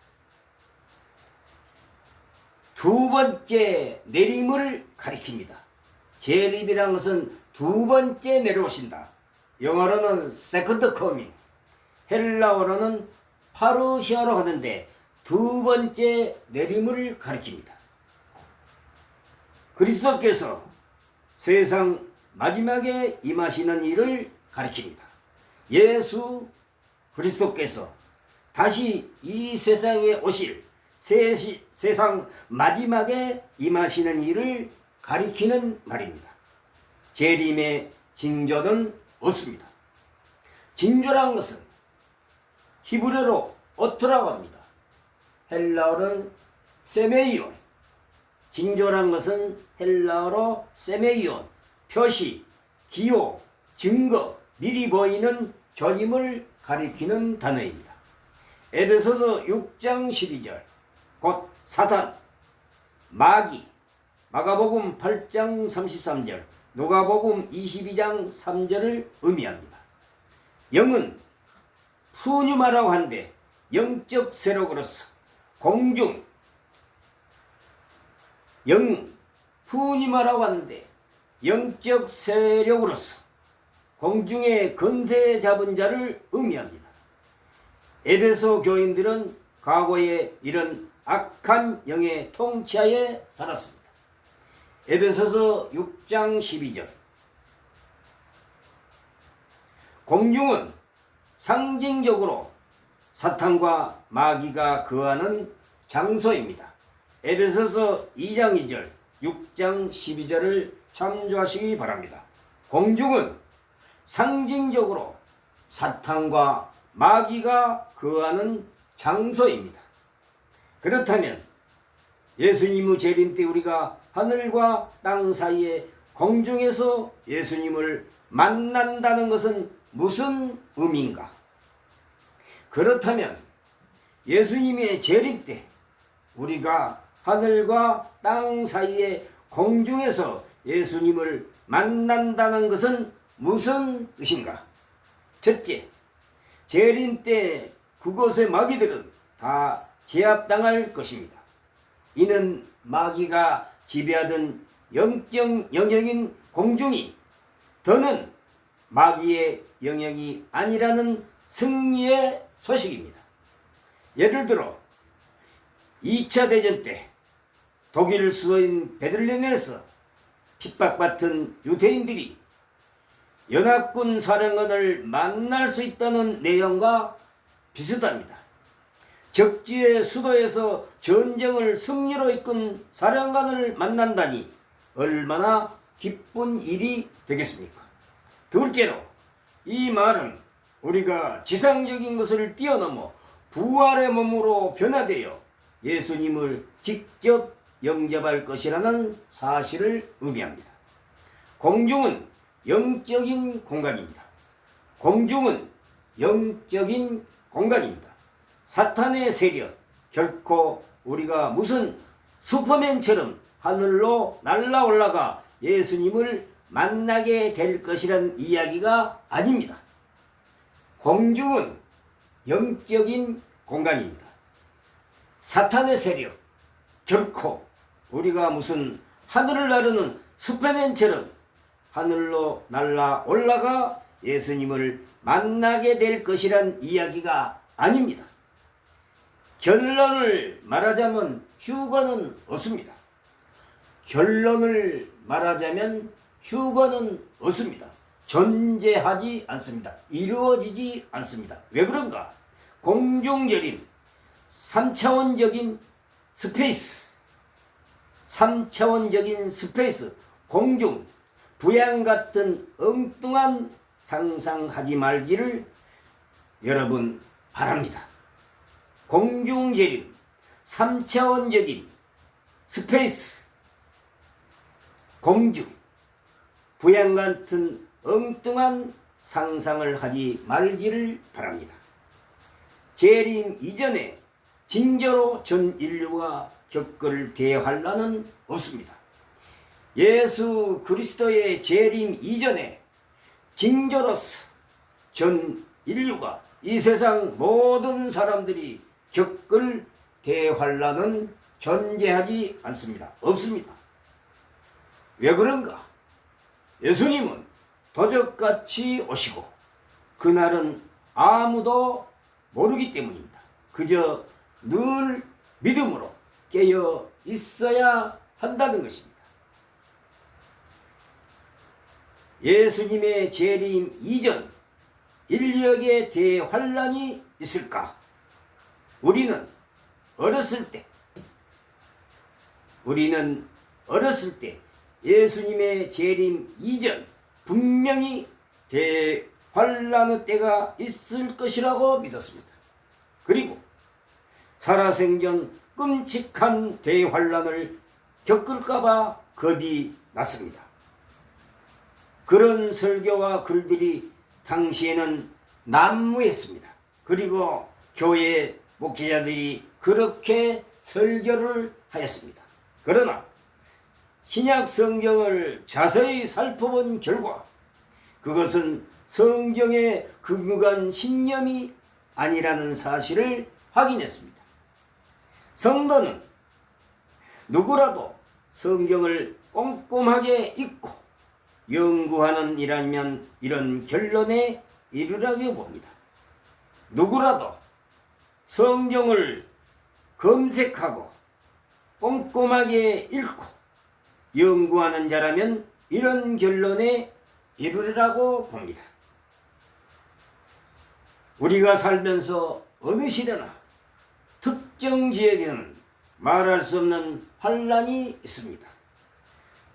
두 번째 내림을 가리킵니다. 재림이란 것은 두 번째 내려오신다. 영어로는 세컨드 커밍, 헬라어로는 파르시아로 하는데 두 번째 내림을 가리킵니다. 그리스도께서 세상 마지막에 임하시는 일을 가리킵니다. 예수 그리스도께서 다시 이 세상에 오실 세상 마지막에 임하시는 일을 가리키는 말입니다. 재림의 징조는 없습니다. 징조란 것은 히브리어로 오트라고 합니다. 헬라어는 세메이온. 징조란 것은 헬라어로 세메이온, 표시, 기호, 증거, 미리 보이는 조짐을 가리키는 단어입니다. 에베소서 6장 12절, 곧 사탄, 마귀, 마가복음 8장 33절, 누가복음 22장 3절을 의미합니다. 영은 푸뉴마라고 하는데 영적 세력으로서 공중, 푸뉴마라고 하는데 영적 세력으로서 공중의 건세 잡은 자를 의미합니다. 에베소 교인들은 과거에 이런 악한 영의 통치하에 살았습니다. 에베소서 6장 12절, 공중은 상징적으로 사탄과 마귀가 거하는 장소입니다. 에베소서 2장 2절, 6장 12절을 참조하시기 바랍니다. 공중은 상징적으로 사탄과 마귀가 거하는 장소입니다. 그렇다면 예수님의 재림 때 우리가 하늘과 땅 사이에 공중에서 예수님을 만난다는 것은 무슨 의미인가? 그렇다면 예수님의 재림 때 우리가 하늘과 땅 사이에 공중에서 예수님을 만난다는 것은 무슨 뜻인가? 첫째, 재림 때 그곳의 마귀들은 다 제압당할 것입니다. 이는 마귀가 지배하던 영적 영역인 공중이 더는 마귀의 영역이 아니라는 승리의 소식입니다. 예를 들어 2차 대전 때 독일 수도인 베들레헴에서 핍박받은 유대인들이 연합군 사령관을 만날 수 있다는 내용과 비슷합니다. 적지의 수도에서 전쟁을 승리로 이끈 사령관을 만난다니 얼마나 기쁜 일이 되겠습니까? 둘째로, 이 말은 우리가 지상적인 것을 뛰어넘어 부활의 몸으로 변화되어 예수님을 직접 영접할 것이라는 사실을 의미합니다. 공중은 영적인 공간입니다. 공중은 영적인 공간입니다. 사탄의 세력, 결코 우리가 무슨 슈퍼맨처럼 하늘로 날아 올라가 예수님을 만나게 될 것이란 이야기가 아닙니다. 공중은 영적인 공간입니다. 사탄의 세력, 결코 우리가 무슨 하늘을 나르는 슈퍼맨처럼 하늘로 날아 올라가 예수님을 만나게 될 것이란 이야기가 아닙니다. 결론을 말하자면 휴거는 없습니다. 결론을 말하자면 휴거는 없습니다. 존재하지 않습니다. 이루어지지 않습니다. 왜 그런가? 공중재림, 3차원적인 스페이스, 3차원적인 스페이스, 공중, 부양 같은 엉뚱한 상상하지 말기를 여러분 바랍니다. 공중재림, 3차원적인 스페이스, 공중, 부양 같은 엉뚱한 상상을 하지 말기를 바랍니다. 재림 이전에 징조로 전 인류가 겪을 대환란은 없습니다. 예수 그리스도의 재림 이전에 징조로서 전 인류가 이 세상 모든 사람들이 겪을 대환란은 존재하지 않습니다. 없습니다. 왜 그런가? 예수님은 도적같이 오시고 그날은 아무도 모르기 때문입니다. 그저 늘 믿음으로 깨어 있어야 한다는 것입니다. 예수님의 재림 이전 인류에게 대환란이 있을까? 우리는 어렸을 때 예수님의 재림 이전 분명히 대환란의 때가 있을 것이라고 믿었습니다. 그리고 살아생전 끔찍한 대환란을 겪을까봐 겁이 났습니다. 그런 설교와 글들이 당시에는 난무했습니다. 그리고 교회 목회자들이 그렇게 설교를 하였습니다. 그러나 신약 성경을 자세히 살펴본 결과 그것은 성경의 근거한 신념이 아니라는 사실을 확인했습니다. 성도는 누구라도 성경을 꼼꼼하게 읽고 연구하는 일이라면 이런 결론에 이르라고 봅니다. 누구라도 성경을 검색하고 꼼꼼하게 읽고 연구하는 자라면 이런 결론에 이르라고 봅니다. 우리가 살면서 어느 시대나 특정 지역에는 말할 수 없는 환란이 있습니다.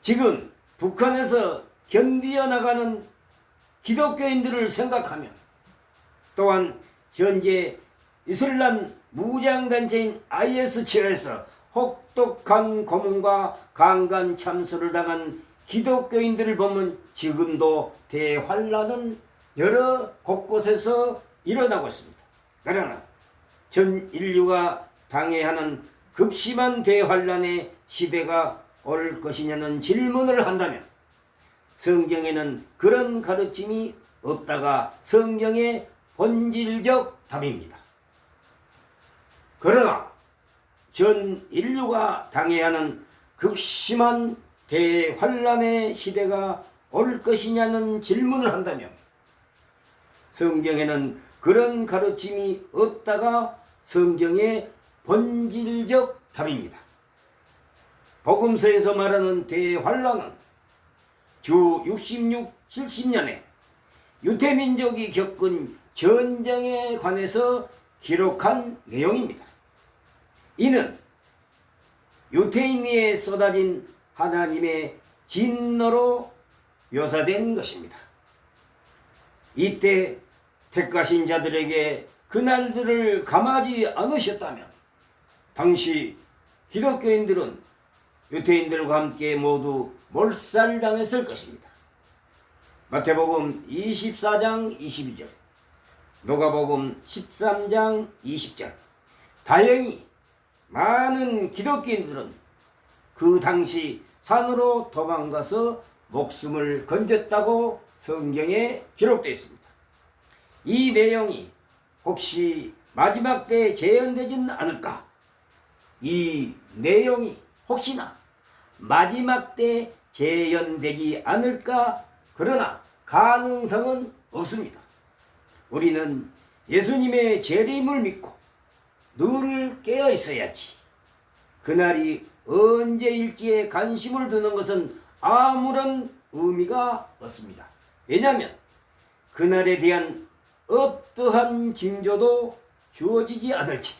지금 북한에서 견디어 나가는 기독교인들을 생각하면 또한 현재 이슬람 무장단체인 IS 치하에서 혹독한 고문과 강간 참수를 당한 기독교인들을 보면 지금도 대환란은 여러 곳곳에서 일어나고 있습니다. 그러나 전 인류가 당해야 하는 극심한 대환란의 시대가 올 것이냐는 질문을 한다면 성경에는 그런 가르침이 없다가 성경의 본질적 답입니다. 그러나 전 인류가 당해야 하는 극심한 대환란의 시대가 올 것이냐는 질문을 한다면 성경에는 그런 가르침이 없다가 성경의 본질적 답입니다. 복음서에서 말하는 대환란은 주 66, 70년에 유대민족이 겪은 전쟁에 관해서 기록한 내용입니다. 이는 유대인 위에 쏟아진 하나님의 진노로 묘사된 것입니다. 이때 택하신 자들에게 그날들을 감하지 않으셨다면 당시 기독교인들은 유대인들과 함께 모두 몰살당했을 것입니다. 마태복음 24장 22절, 누가복음 13장 20절. 다행히 많은 기독교인들은 그 당시 산으로 도망가서 목숨을 건졌다고 성경에 기록되어 있습니다. 이 내용이 혹시 마지막 때에 재현되진 않을까? 이 내용이 혹시나 마지막 때 재현되지 않을까? 그러나 가능성은 없습니다. 우리는 예수님의 재림을 믿고 늘 깨어 있어야지. 그날이 언제일지에 관심을 두는 것은 아무런 의미가 없습니다. 왜냐하면 그날에 대한 어떠한 징조도 주어지지 않을지,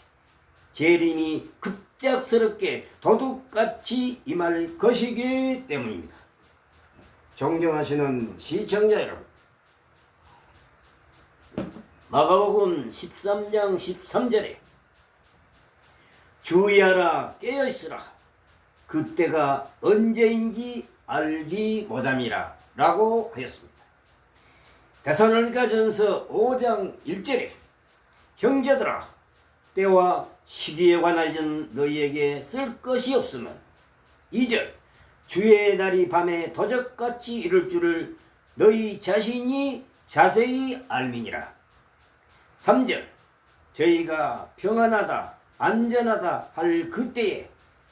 재림이 급작스럽게 도둑같이 임할 것이기 때문입니다. 존경하시는 시청자 여러분, 마가복음 13장 13절에 주의하라, 깨어있으라, 그때가 언제인지 알지 못함이라 라고 하였습니다. 데살로니가전서 5장 1절에 형제들아, 때와 시기에 관하여는 너희에게 쓸 것이 없으면 2절 주의 날이 밤에 도적같이 이를 줄을 너희 자신이 자세히 알미니라. 3절 저희가 평안하다 안전하다 할 그때에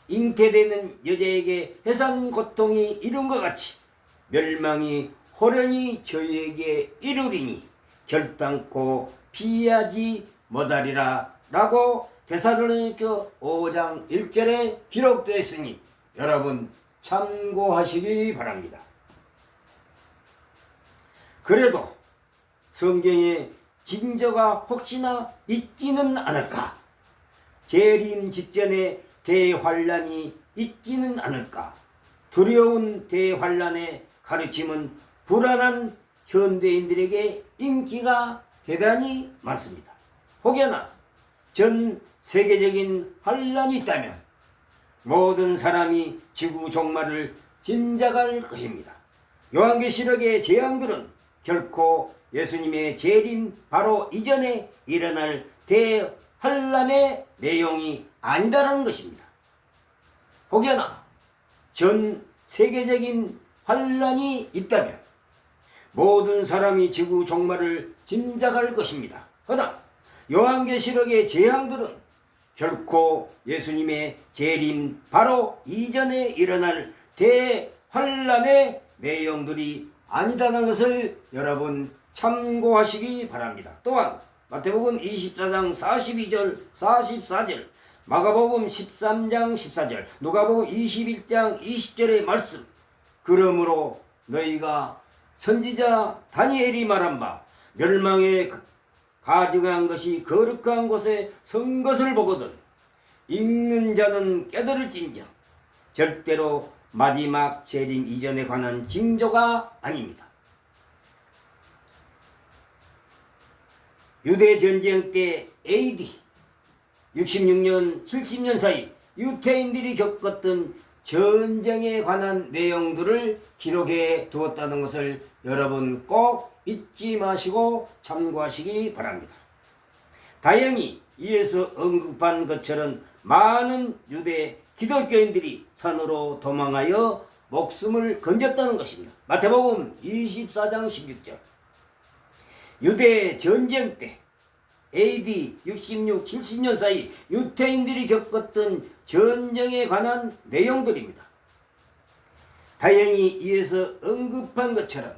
잉태되는 여자에게 해산 고통이 이룬 것 같이 멸망이 호련히 저희에게 이르리니 결단코 피하지 못하리라 라고 데살로니가 5장 1절에 기록되어 있으니 여러분 참고하시기 바랍니다. 그래도 성경에 징조가 혹시나 있지는 않을까? 재림 직전에 대환란이 있지는 않을까? 두려운 대환란의 가르침은 불안한 현대인들에게 인기가 대단히 많습니다. 혹여나 전 세계적인 환란이 있다면 모든 사람이 지구 종말을 짐작할 것입니다. 요한계시록의 재앙들은 결코 예수님의 재림 바로 이전에 일어날 대환란의 내용이 아니라는 것입니다. 혹여나 전 세계적인 환란이 있다면 모든 사람이 지구 종말을 짐작할 것입니다. 그러나 요한계시록의 재앙들은 결코 예수님의 재림 바로 이전에 일어날 대환란의 내용들이 아니다는 것을 여러분 참고하시기 바랍니다. 또한 마태복음 24장 42절 44절, 마가복음 13장 14절, 누가복음 21장 20절의 말씀, 그러므로 너희가 선지자 다니엘이 말한 바 멸망에 가증한 것이 거룩한 곳에 선 것을 보거든 읽는 자는 깨달을진저 절대로 마지막 재림 이전에 관한 징조가 아닙니다. 유대 전쟁 때 AD 66년 70년 사이 유태인들이 겪었던 전쟁에 관한 내용들을 기록해 두었다는 것을 여러분 꼭 잊지 마시고 참고하시기 바랍니다. 다행히 이에서 언급한 것처럼 많은 유대 기독교인들이 산으로 도망하여 목숨을 건졌다는 것입니다. 마태복음 24장 16절. 유대 전쟁 때 AD 66, 70년 사이 유태인들이 겪었던 전쟁에 관한 내용들입니다. 다행히 이에서 언급한 것처럼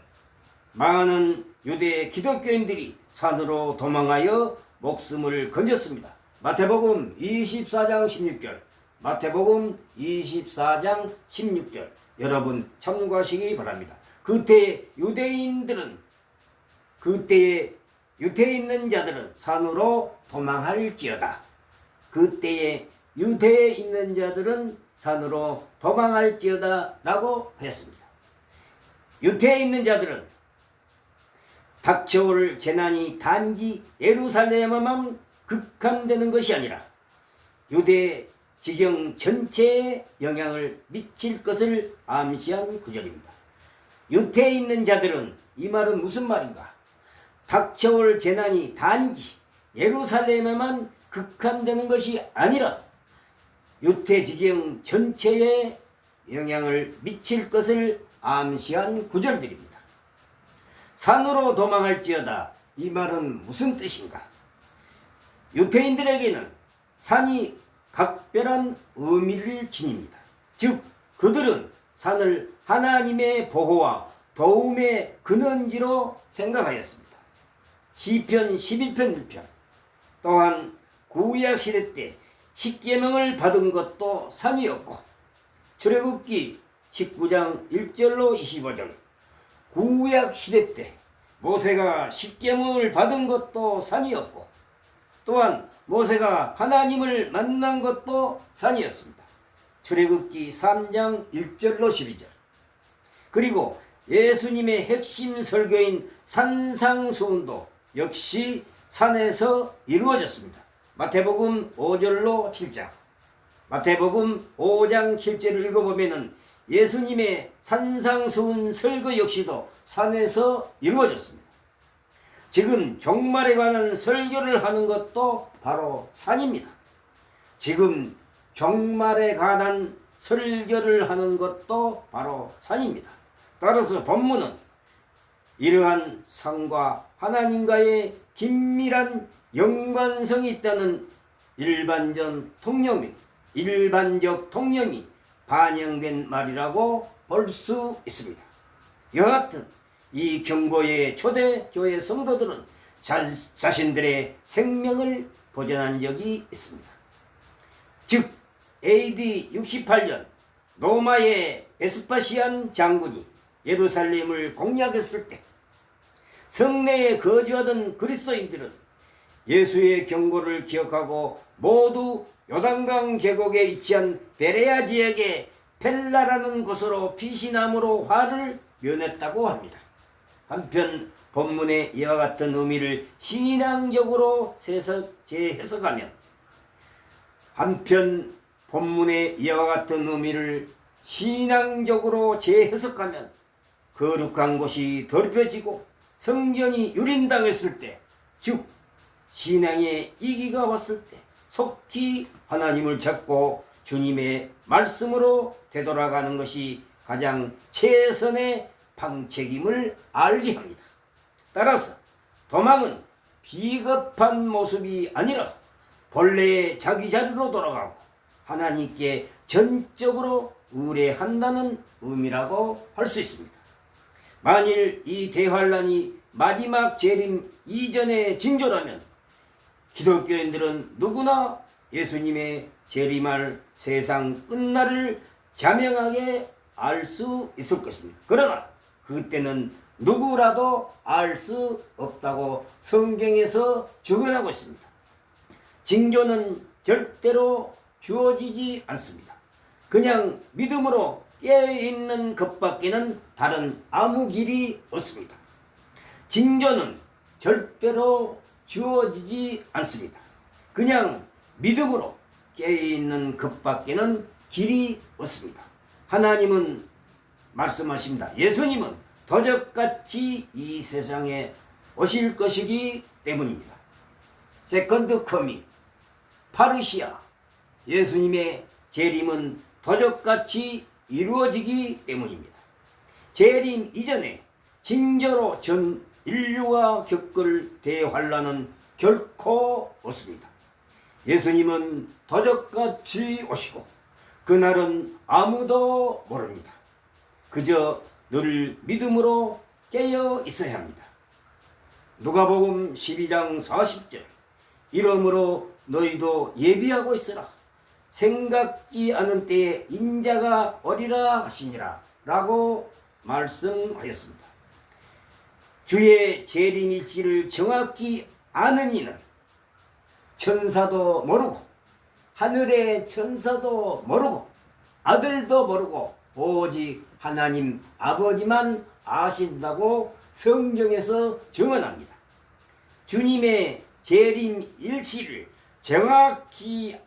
많은 유대 기독교인들이 산으로 도망하여 목숨을 건졌습니다. 마태복음 24장 16절, 마태복음 24장 16절 여러분 참고하시기 바랍니다. 그때 유대에 있는 자들은 산으로 도망할지어다. 그때에 유대에 있는 자들은 산으로 도망할지어다 라고 했습니다. 유대에 있는 자들은 닥쳐올 재난이 단지 예루살렘에만 극한되는 것이 아니라 유대 지경 전체에 영향을 미칠 것을 암시한 구절입니다. 유태에 있는 자들은 이 말은 무슨 말인가? 닥쳐올 재난이 단지 예루살렘에만 극한되는 것이 아니라 유태 지경 전체에 영향을 미칠 것을 암시한 구절들입니다. 산으로 도망할지어다, 이 말은 무슨 뜻인가? 유태인들에게는 산이 각별한 의미를 지닙니다. 즉 그들은 산을 하나님의 보호와 도움의 근원지로 생각하였습니다. 시편 11편 1편 또한 구약시대 때 십계명을 받은 것도 산이었고, 출애굽기 19장 1절로 25절 구약시대 때 모세가 십계명을 받은 것도 산이었고, 또한 모세가 하나님을 만난 것도 산이었습니다. 출애굽기 3장 1절로 12절. 그리고 예수님의 핵심 설교인 산상수훈도 역시 산에서 이루어졌습니다. 마태복음 5절로 7장. 마태복음 5장 7절을 읽어보면 예수님의 산상수훈 설교 역시도 산에서 이루어졌습니다. 지금 종말에 관한 설교를 하는 것도 바로 산입니다. 지금 종말에 관한 설교를 하는 것도 바로 산입니다. 따라서 본문은 이러한 산과 하나님과의 긴밀한 연관성이 있다는 일반적 통념이 반영된 말이라고 볼 수 있습니다. 여하튼 이 경고의 초대교회 성도들은 자신들의 생명을 보존한 적이 있습니다. 즉 AD 68년 로마의 베스파시안 장군이 예루살렘을 공략했을 때 성내에 거주하던 그리스도인들은 예수의 경고를 기억하고 모두 요단강 계곡에 위치한 베레아 지역의 펠라라는 곳으로 피신함으로 화를 면했다고 합니다. 한편 본문의 이와 같은 의미를 신앙적으로 재해석하면 거룩한 곳이 더럽혀지고 성전이 유린당했을 때, 즉 신앙의 위기가 왔을 때 속히 하나님을 찾고 주님의 말씀으로 되돌아가는 것이 가장 최선의 방책임을 알게 합니다. 따라서 도망은 비겁한 모습이 아니라 본래의 자기 자리로 돌아가고 하나님께 전적으로 의뢰한다는 의미라고 할 수 있습니다. 만일 이 대환란이 마지막 재림 이전의 징조라면 기독교인들은 누구나 예수님의 재림할 세상 끝날을 자명하게 알 수 있을 것입니다. 그러나 그때는 누구라도 알 수 없다고 성경에서 적용하고 있습니다. 징조는 절대로 주어지지 않습니다. 그냥 믿음으로 깨어있는 것밖에는 다른 아무 길이 없습니다. 징조는 절대로 주어지지 않습니다. 그냥 믿음으로 깨어있는 것밖에는 길이 없습니다. 하나님은 말씀하십니다. 예수님은 도적같이 이 세상에 오실 것이기 때문입니다. 세컨드 커밍, 파르시아, 예수님의 재림은 도적같이 이루어지기 때문입니다. 재림 이전에 징조로 전 인류가 겪을 대환란은 결코 없습니다. 예수님은 도적같이 오시고 그날은 아무도 모릅니다. 그저 늘 믿음으로 깨어 있어야 합니다. 누가복음 12장 40절, 이러므로 너희도 예비하고 있으라. 생각지 않은 때에 인자가 오리라 하시니라 라고 말씀하였습니다. 주의 재림일지를 정확히 아는 이는 천사도 모르고 하늘의 천사도 모르고 아들도 모르고 오직 하나님 아버지만 아신다고 성경에서 증언합니다. 주님의 재림 일시를 정확히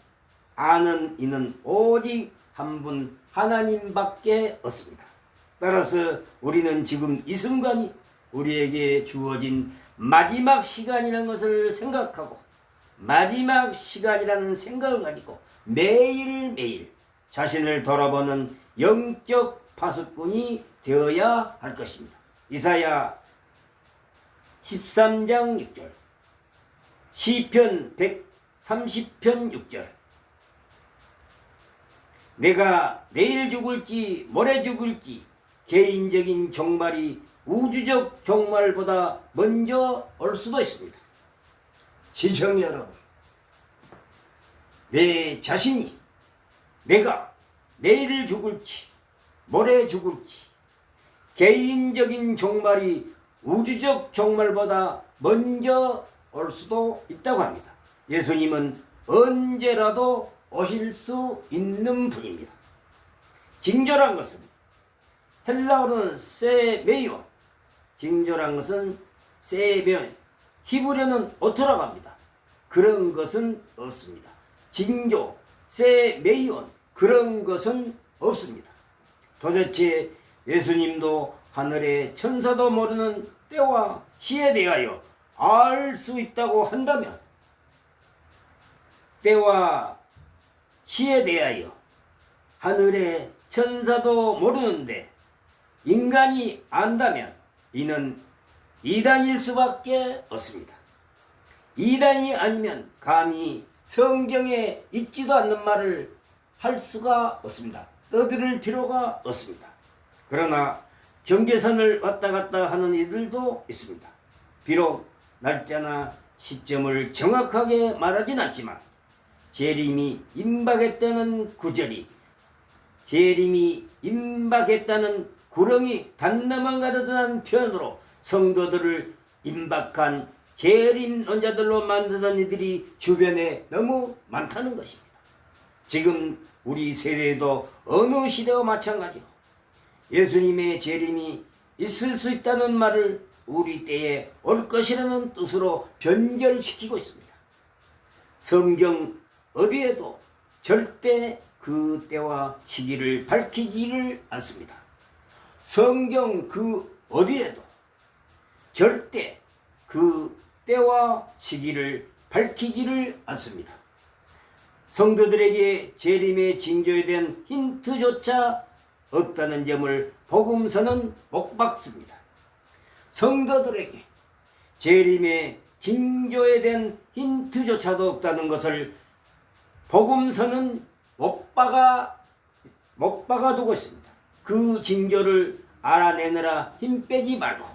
아는 이는 오직 한 분 하나님밖에 없습니다. 따라서 우리는 지금 이 순간이 우리에게 주어진 마지막 시간이라는 것을 생각하고 마지막 시간이라는 생각을 가지고 매일매일 자신을 돌아보는 영적 파수꾼이 되어야 할 것입니다. 이사야 13장 6절, 시편 130편 6절. 내가 내일 죽을지 모레 죽을지 개인적인 종말이 우주적 종말보다 먼저 올 수도 있습니다. 시청자 여러분, 내 자신이 내가 내일 죽을지 모레 죽을지 개인적인 종말이 우주적 종말보다 먼저 올 수도 있다고 합니다. 예수님은 언제라도 오실 수 있는 분입니다. 징조란 것은 헬라어로는 세메이온, 징조란 것은 세메이온, 히브리어는 오토라고 합니다. 그런 것은 없습니다. 징조, 세메이온, 그런 것은 없습니다. 도대체 예수님도 하늘의 천사도 모르는 때와 시에 대하여 알 수 있다고 한다면, 때와 시에 대하여 하늘의 천사도 모르는데 인간이 안다면 이는 이단일 수밖에 없습니다. 이단이 아니면 감히 성경에 있지도 않는 말을 할 수가 없습니다. 떠들을 필요가 없습니다. 그러나 경계선을 왔다 갔다 하는 이들도 있습니다. 비록 날짜나 시점을 정확하게 말하진 않지만 재림이 임박했다는 구절이, 재림이 임박했다는 구렁이 단나만 가득한 표현으로 성도들을 임박한 재림론자들로 만드는 이들이 주변에 너무 많다는 것입니다. 지금 우리 세대도 어느 시대와 마찬가지로 예수님의 재림이 있을 수 있다는 말을 우리 때에 올 것이라는 뜻으로 변절시키고 있습니다. 성경 어디에도 절대 그 때와 시기를 밝히지를 않습니다. 성경 그 어디에도 절대 그 때와 시기를 밝히지를 않습니다. 성도들에게 재림의 징조에 대한 힌트조차 없다는 점을 복음서는 못 박습니다. 성도들에게 재림의 징조에 대한 힌트조차도 없다는 것을 복음서는 못 박아두고 있습니다. 그 징조를 알아내느라 힘 빼지 말고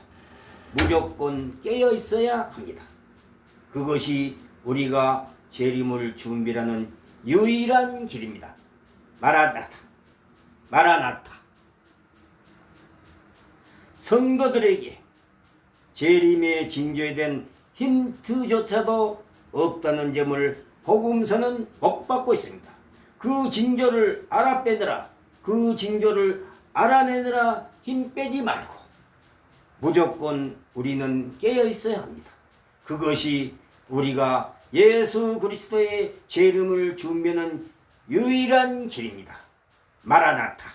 무조건 깨어 있어야 합니다. 그것이 우리가 재림을 준비하는 유일한 길입니다. 마라나타, 마라나타. 성도들에게 재림의 징조에 대한 힌트조차도 없다는 점을 복음서는 못 받고 있습니다. 그 징조를 알아빼느라, 그 징조를 알아내느라 힘 빼지 말고 무조건 우리는 깨어 있어야 합니다. 그것이 우리가 예수 그리스도의 재림을 준비하는 유일한 길입니다. 마라나타.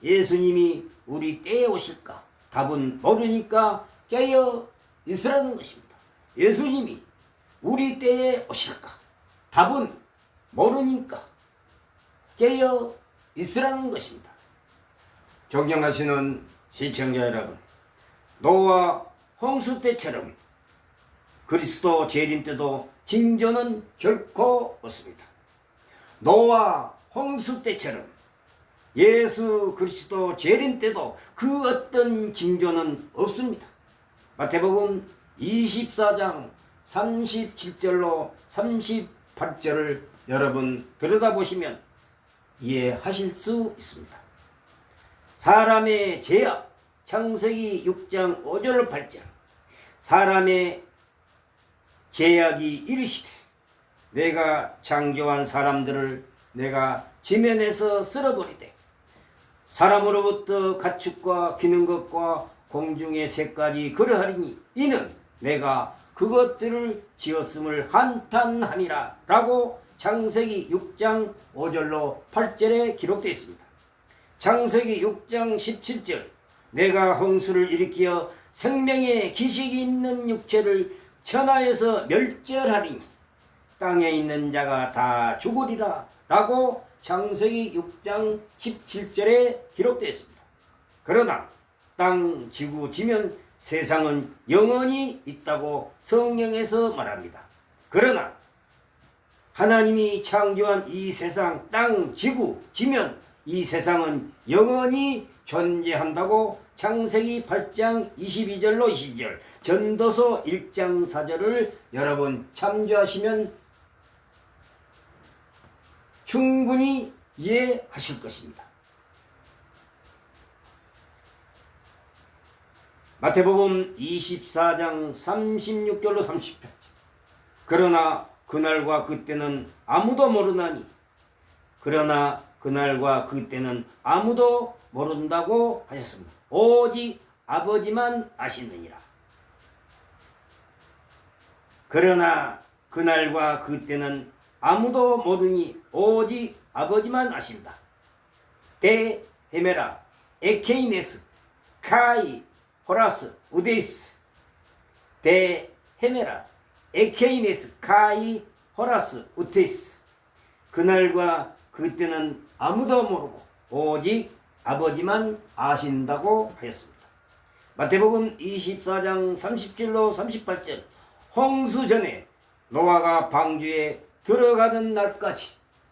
예수님이 우리 때에 오실까? 답은 모르니까 깨어 있으라는 것입니다. 예수님이 우리 때에 오실까? 답은 모르니까 깨어 있으라는 것입니다. 존경하시는 시청자 여러분, 노아 홍수 때처럼 그리스도 재림 때도 징조는 결코 없습니다. 노아 홍수 때처럼 예수 그리스도 재림 때도 그 어떤 징조는 없습니다. 마태복음 24장 37절로 38절을 여러분 들여다보시면 이해하실 수 있습니다. 사람의 죄악, 창세기 6장 5절 8절. 사람의 죄악이 이르시되 내가 창조한 사람들을 내가 지면에서 쓸어버리되 사람으로부터 가축과 기는 것과 공중의 새까지 그러하리니 이는 내가 그것들을 지었음을 한탄함이라 라고 창세기 6장 5절로 8절에 기록되어 있습니다. 창세기 6장 17절 내가 홍수를 일으키어 생명의 기식이 있는 육체를 천하에서 멸절하리니 땅에 있는 자가 다 죽으리라 라고 창세기 6장 17절에 기록되어 있습니다. 그러나 땅, 지구, 지면 세상은 영원히 있다고 성경에서 말합니다. 그러나 하나님이 창조한 이 세상, 땅, 지구, 지면 이 세상은 영원히 존재한다고 창세기 8장 22절로 22절, 전도서 1장 4절을 여러분 참조하시면 충분히 이해하실 것입니다. 마태복음 24장 36절로 38절 그러나 그날과 그때는 아무도 모르나니 그러나 그날과 그때는 아무도 모른다고 하셨습니다. 오직 아버지만 아시느니라. 그러나 그날과 그때는 아무도 모르니 오직 아버지만 아신다. 데 헤메라 에케이네스 카이 호라스 우데이스 데 헤메라 에케이네스 카이 호라스 우테이스 그날과 그때는 아무도 모르고 오직 아버지만 아신다고 하였습니다. 마태복음 24장 30절로 38절 홍수 전에 노아가 방주에 들어가는 날까지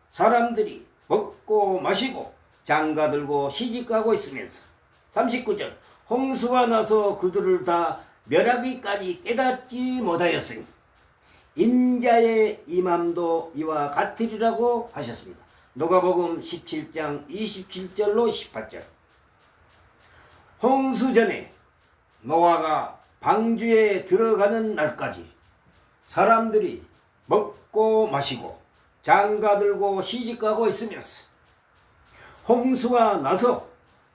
사람들이 먹고 마시고 장가들고 시집가고 있으면서 39절 홍수가 나서 그들을 다 멸하기까지 깨닫지 못하였으니 인자의 임함도 이와 같으리라고 하셨습니다. 누가복음 17장 27절로 18절 홍수 전에 노아가 방주에 들어가는 날까지 사람들이 먹고 마시고 장가들고 시집가고 있으면서 홍수가 나서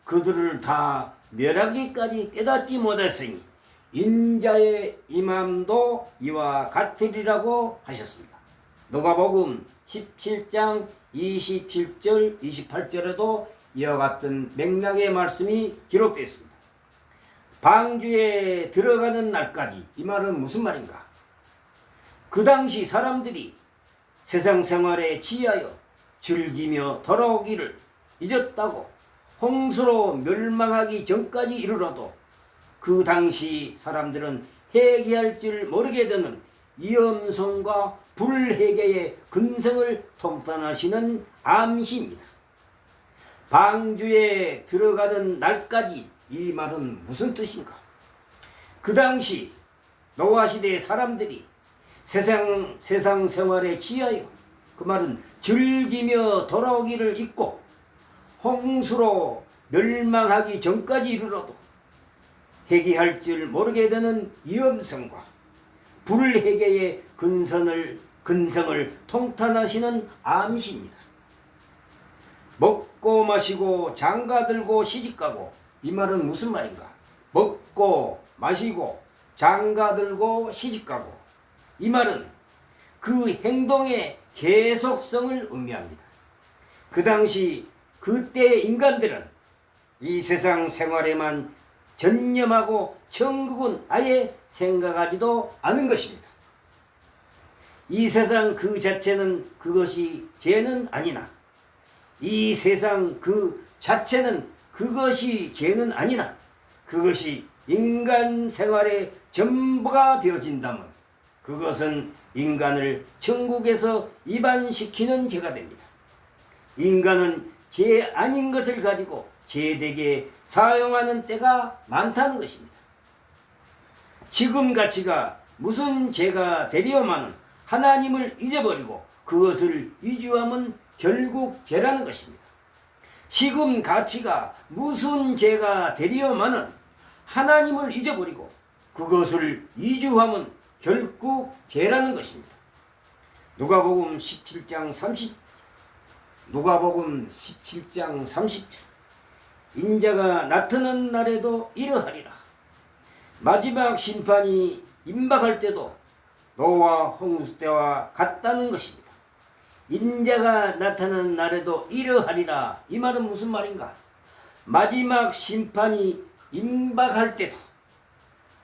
그들을 다 멸하기까지 깨닫지 못했으니 인자의 임함도 이와 같으리라고 하셨습니다. 누가복음 17장 27절 28절에도 이와 같은 맥락의 말씀이 기록되어 있습니다. 방주에 들어가는 날까지 이 말은 무슨 말인가? 그 당시 사람들이 세상 생활에 취하여 즐기며 돌아오기를 잊었다고 홍수로 멸망하기 전까지 이르러도 그 당시 사람들은 회개할 줄 모르게 되는 위험성과 불회개의 근성을 통탄하시는 암시입니다. 방주에 들어가는 날까지 이 말은 무슨 뜻인가? 그 당시 노아 시대의 사람들이 세상 생활에 취하여 그 말은 즐기며 돌아오기를 잊고 홍수로 멸망하기 전까지 이르러도 회개할 줄 모르게 되는 위험성과 불회개의 근성을 통탄하시는 암시입니다. 먹고 마시고 장가들고 시집가고 이 말은 무슨 말인가? 먹고 마시고 장가들고 시집가고 이 말은 그 행동의 계속성을 의미합니다. 그 당시 그때의 인간들은 이 세상 생활에만 전념하고 천국은 아예 생각하지도 않은 것입니다. 이 세상 그 자체는 그것이 죄는 아니나 이 세상 그 자체는 그것이 죄는 아니나 그것이 인간 생활의 전부가 되어진다면 그것은 인간을 천국에서 이반시키는 죄가 됩니다. 인간은 죄 아닌 것을 가지고 죄되게 사용하는 때가 많다는 것입니다. 지금 가치가 무슨 죄가 되려마는 하나님을 잊어버리고 그것을 위주하면 결국 죄라는 것입니다. 지금 가치가 무슨 죄가 되려마는 하나님을 잊어버리고 그것을 위주하면 결국 죄라는 것입니다. 누가복음 17장 30절 인자가 나타난 날에도 이러하리라. 마지막 심판이 임박할 때도 노아 홍수 때와 같다는 것입니다. 인자가 나타난 날에도 이러하리라. 이 말은 무슨 말인가? 마지막 심판이 임박할 때도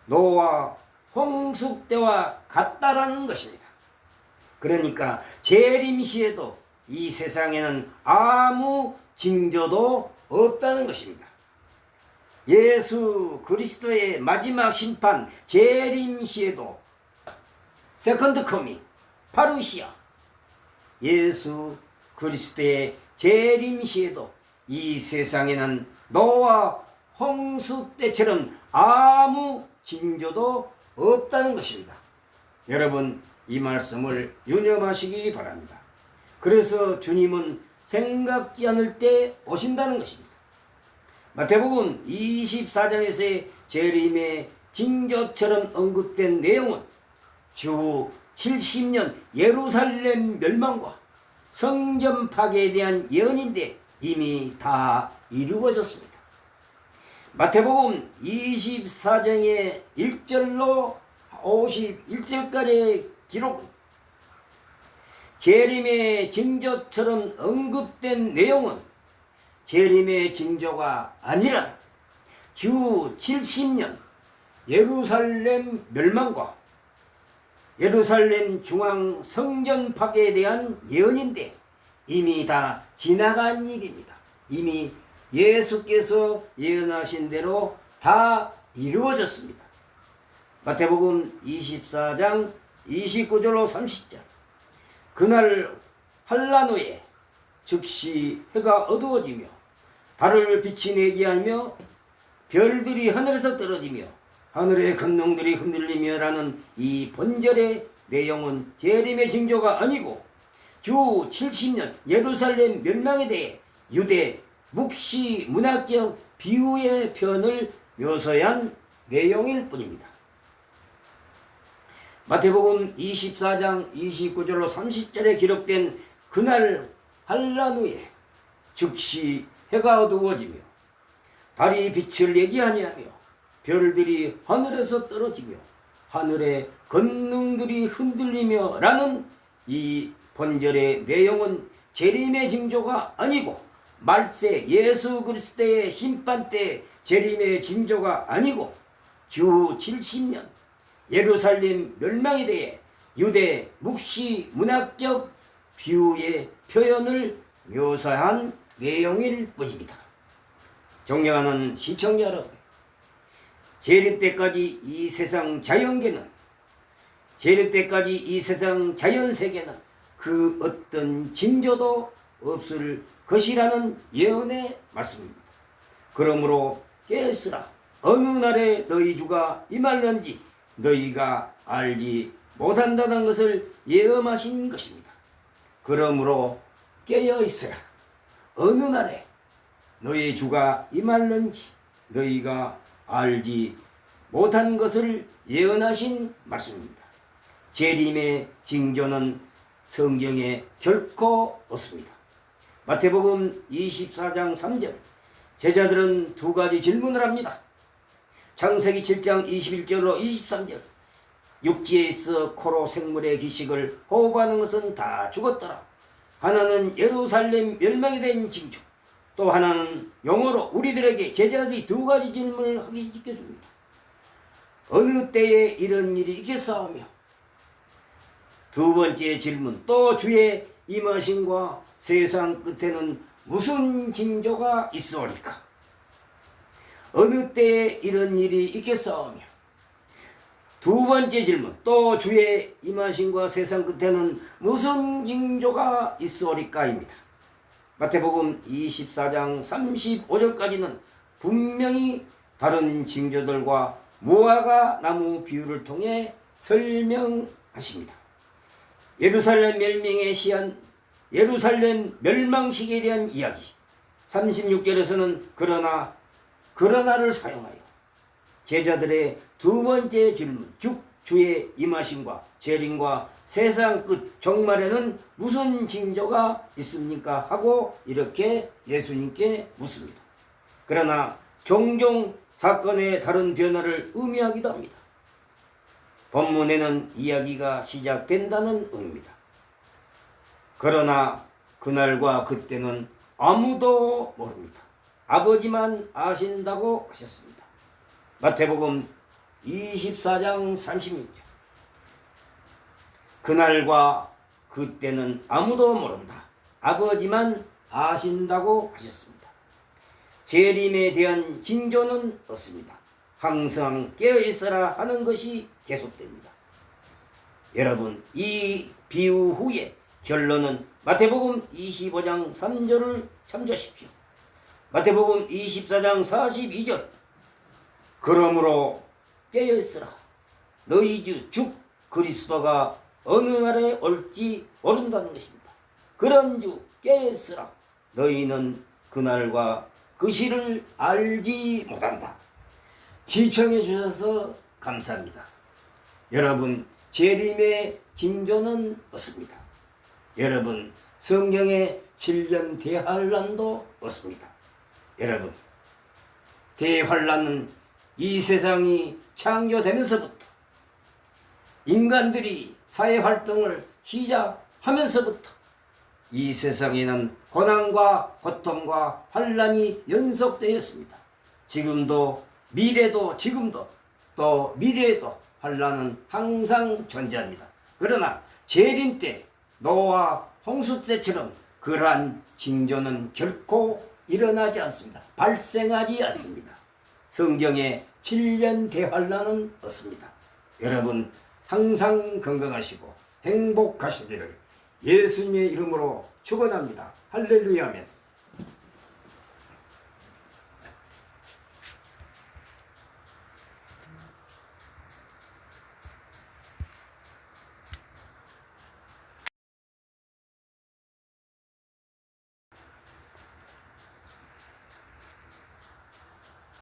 노아 홍수 때와 같다라는 것입니다. 그러니까 재림 시에도 이 세상에는 아무 징조도 없다는 것입니다. 예수 그리스도의 마지막 심판 재림 시에도 세컨드 커밍 파루시아 예수 그리스도의 재림 시에도 이 세상에는 노아 홍수 때처럼 아무 징조도 없다는 것입니다. 여러분 이 말씀을 유념하시기 바랍니다. 그래서 주님은 생각지 않을 때 오신다는 것입니다. 마태복음 24장에서의 재림의 징조처럼 언급된 내용은 주 70년 예루살렘 멸망과 성전 파괴에 대한 예언인데 이미 다 이루어졌습니다. 마태복음 24장의 1절로 51절까지의 기록은 재림의 징조처럼 언급된 내용은 재림의 징조가 아니라 주 70년 예루살렘 멸망과 예루살렘 중앙 성전 파괴에 대한 예언인데 이미 다 지나간 일입니다. 이미 예수께서 예언하신 대로 다 이루어졌습니다. 마태복음 24장 29절로 30절 그날 환란 후에 즉시 해가 어두워지며 달을 빛이 내지 않으며 별들이 하늘에서 떨어지며 하늘의 근동들이 흔들리며라는 이 본절의 내용은 재림의 징조가 아니고 주 70년 예루살렘 멸망에 대해 유대 묵시 문학적 비유의 표현을 묘사한 내용일 뿐입니다. 마태복음 24장 29절로 30절에 기록된 그날 환란 후에 즉시 해가 어두워지며 달이 빛을 내지 아니하며 별들이 하늘에서 떨어지며 하늘의 권능들이 흔들리며 라는 이 본절의 내용은 재림의 징조가 아니고 말세 예수 그리스도의 심판 때 재림의 징조가 아니고 주 70년 예루살렘 멸망에 대해 유대 묵시 문학적 비유의 표현을 묘사한 내용일 뿐입니다. 존경하는 시청자 여러분, 재림 때까지 이 세상 자연계는 재림 때까지 이 세상 자연세계는 그 어떤 징조도 없을 것이라는 예언의 말씀입니다. 그러므로 깨으라 어느 날에 너희 주가 임할런지 너희가 알지 못한다는 것을 예언하신 것입니다. 그러므로 깨어있으라 어느 날에 너희 주가 임할는지 너희가 알지 못한 것을 예언하신 말씀입니다. 재림의 징조는 성경에 결코 없습니다. 마태복음 24장 3절 제자들은 두 가지 질문을 합니다. 창세기 7장 21절로 23절 육지에 있어 코로 생물의 기식을 호흡하는 것은 다 죽었더라. 하나는 예루살렘 멸망에 대한 징조, 또 하나는 영어로 우리들에게 제자들이 두 가지 질문을 하기 시켜줍니다. 어느 때에 이런 일이 있겠사오며 두 번째 질문, 또 주의 임하심과 세상 끝에는 무슨 징조가 있으리까? 어느 때에 이런 일이 있겠사오며 두 번째 질문, 또 주의 임하심과 세상 끝에는 무슨 징조가 있으리까입니다. 마태복음 24장 35절까지는 분명히 다른 징조들과 무화과 나무 비유를 통해 설명하십니다. 예루살렘 멸망에 시한 예루살렘 멸망식에 대한 이야기 36절에서는 그러나를 사용하여 제자들의 두 번째 질문, 즉 주의 임하심과 재림과 세상 끝 종말에는 무슨 징조가 있습니까? 하고 이렇게 예수님께 묻습니다. 그러나 종종 사건의 다른 변화를 의미하기도 합니다. 본문에는 이야기가 시작된다는 의미입니다. 그러나 그날과 그때는 아무도 모릅니다. 아버지만 아신다고 하셨습니다. 마태복음 24장 36절. 그날과 그때는 아무도 모른다. 아버지만 아신다고 하셨습니다. 재림에 대한 징조는 없습니다. 항상 깨어있어라 하는 것이 계속됩니다. 여러분, 이 비유 후에 결론은 마태복음 25장 3절을 참조하십시오. 마태복음 24장 42절. 그러므로 깨어있으라. 너희 주 그리스도가 어느 날에 올지 모른다는 것입니다. 그런 주 깨어있으라. 너희는 그날과 그 시를 알지 못한다. 시청해 주셔서 감사합니다. 여러분, 재림의 징조는 없습니다. 여러분, 성경의 7년 대환란도 없습니다. 여러분, 대환란은 이 세상이 창조되면서부터 인간들이 사회활동을 시작하면서부터 이 세상에는 고난과 고통과 환란이 연속되었습니다. 지금도, 미래도, 지금도, 또 미래에도 환란은 항상 존재합니다. 그러나 재림 때, 노아 홍수 때처럼 그러한 징조는 결코 일어나지 않습니다. 발생하지 않습니다. 성경에 7년 대환란은 없습니다. 여러분, 항상 건강하시고 행복하시기를 예수님의 이름으로 축원합니다. 할렐루야 아멘.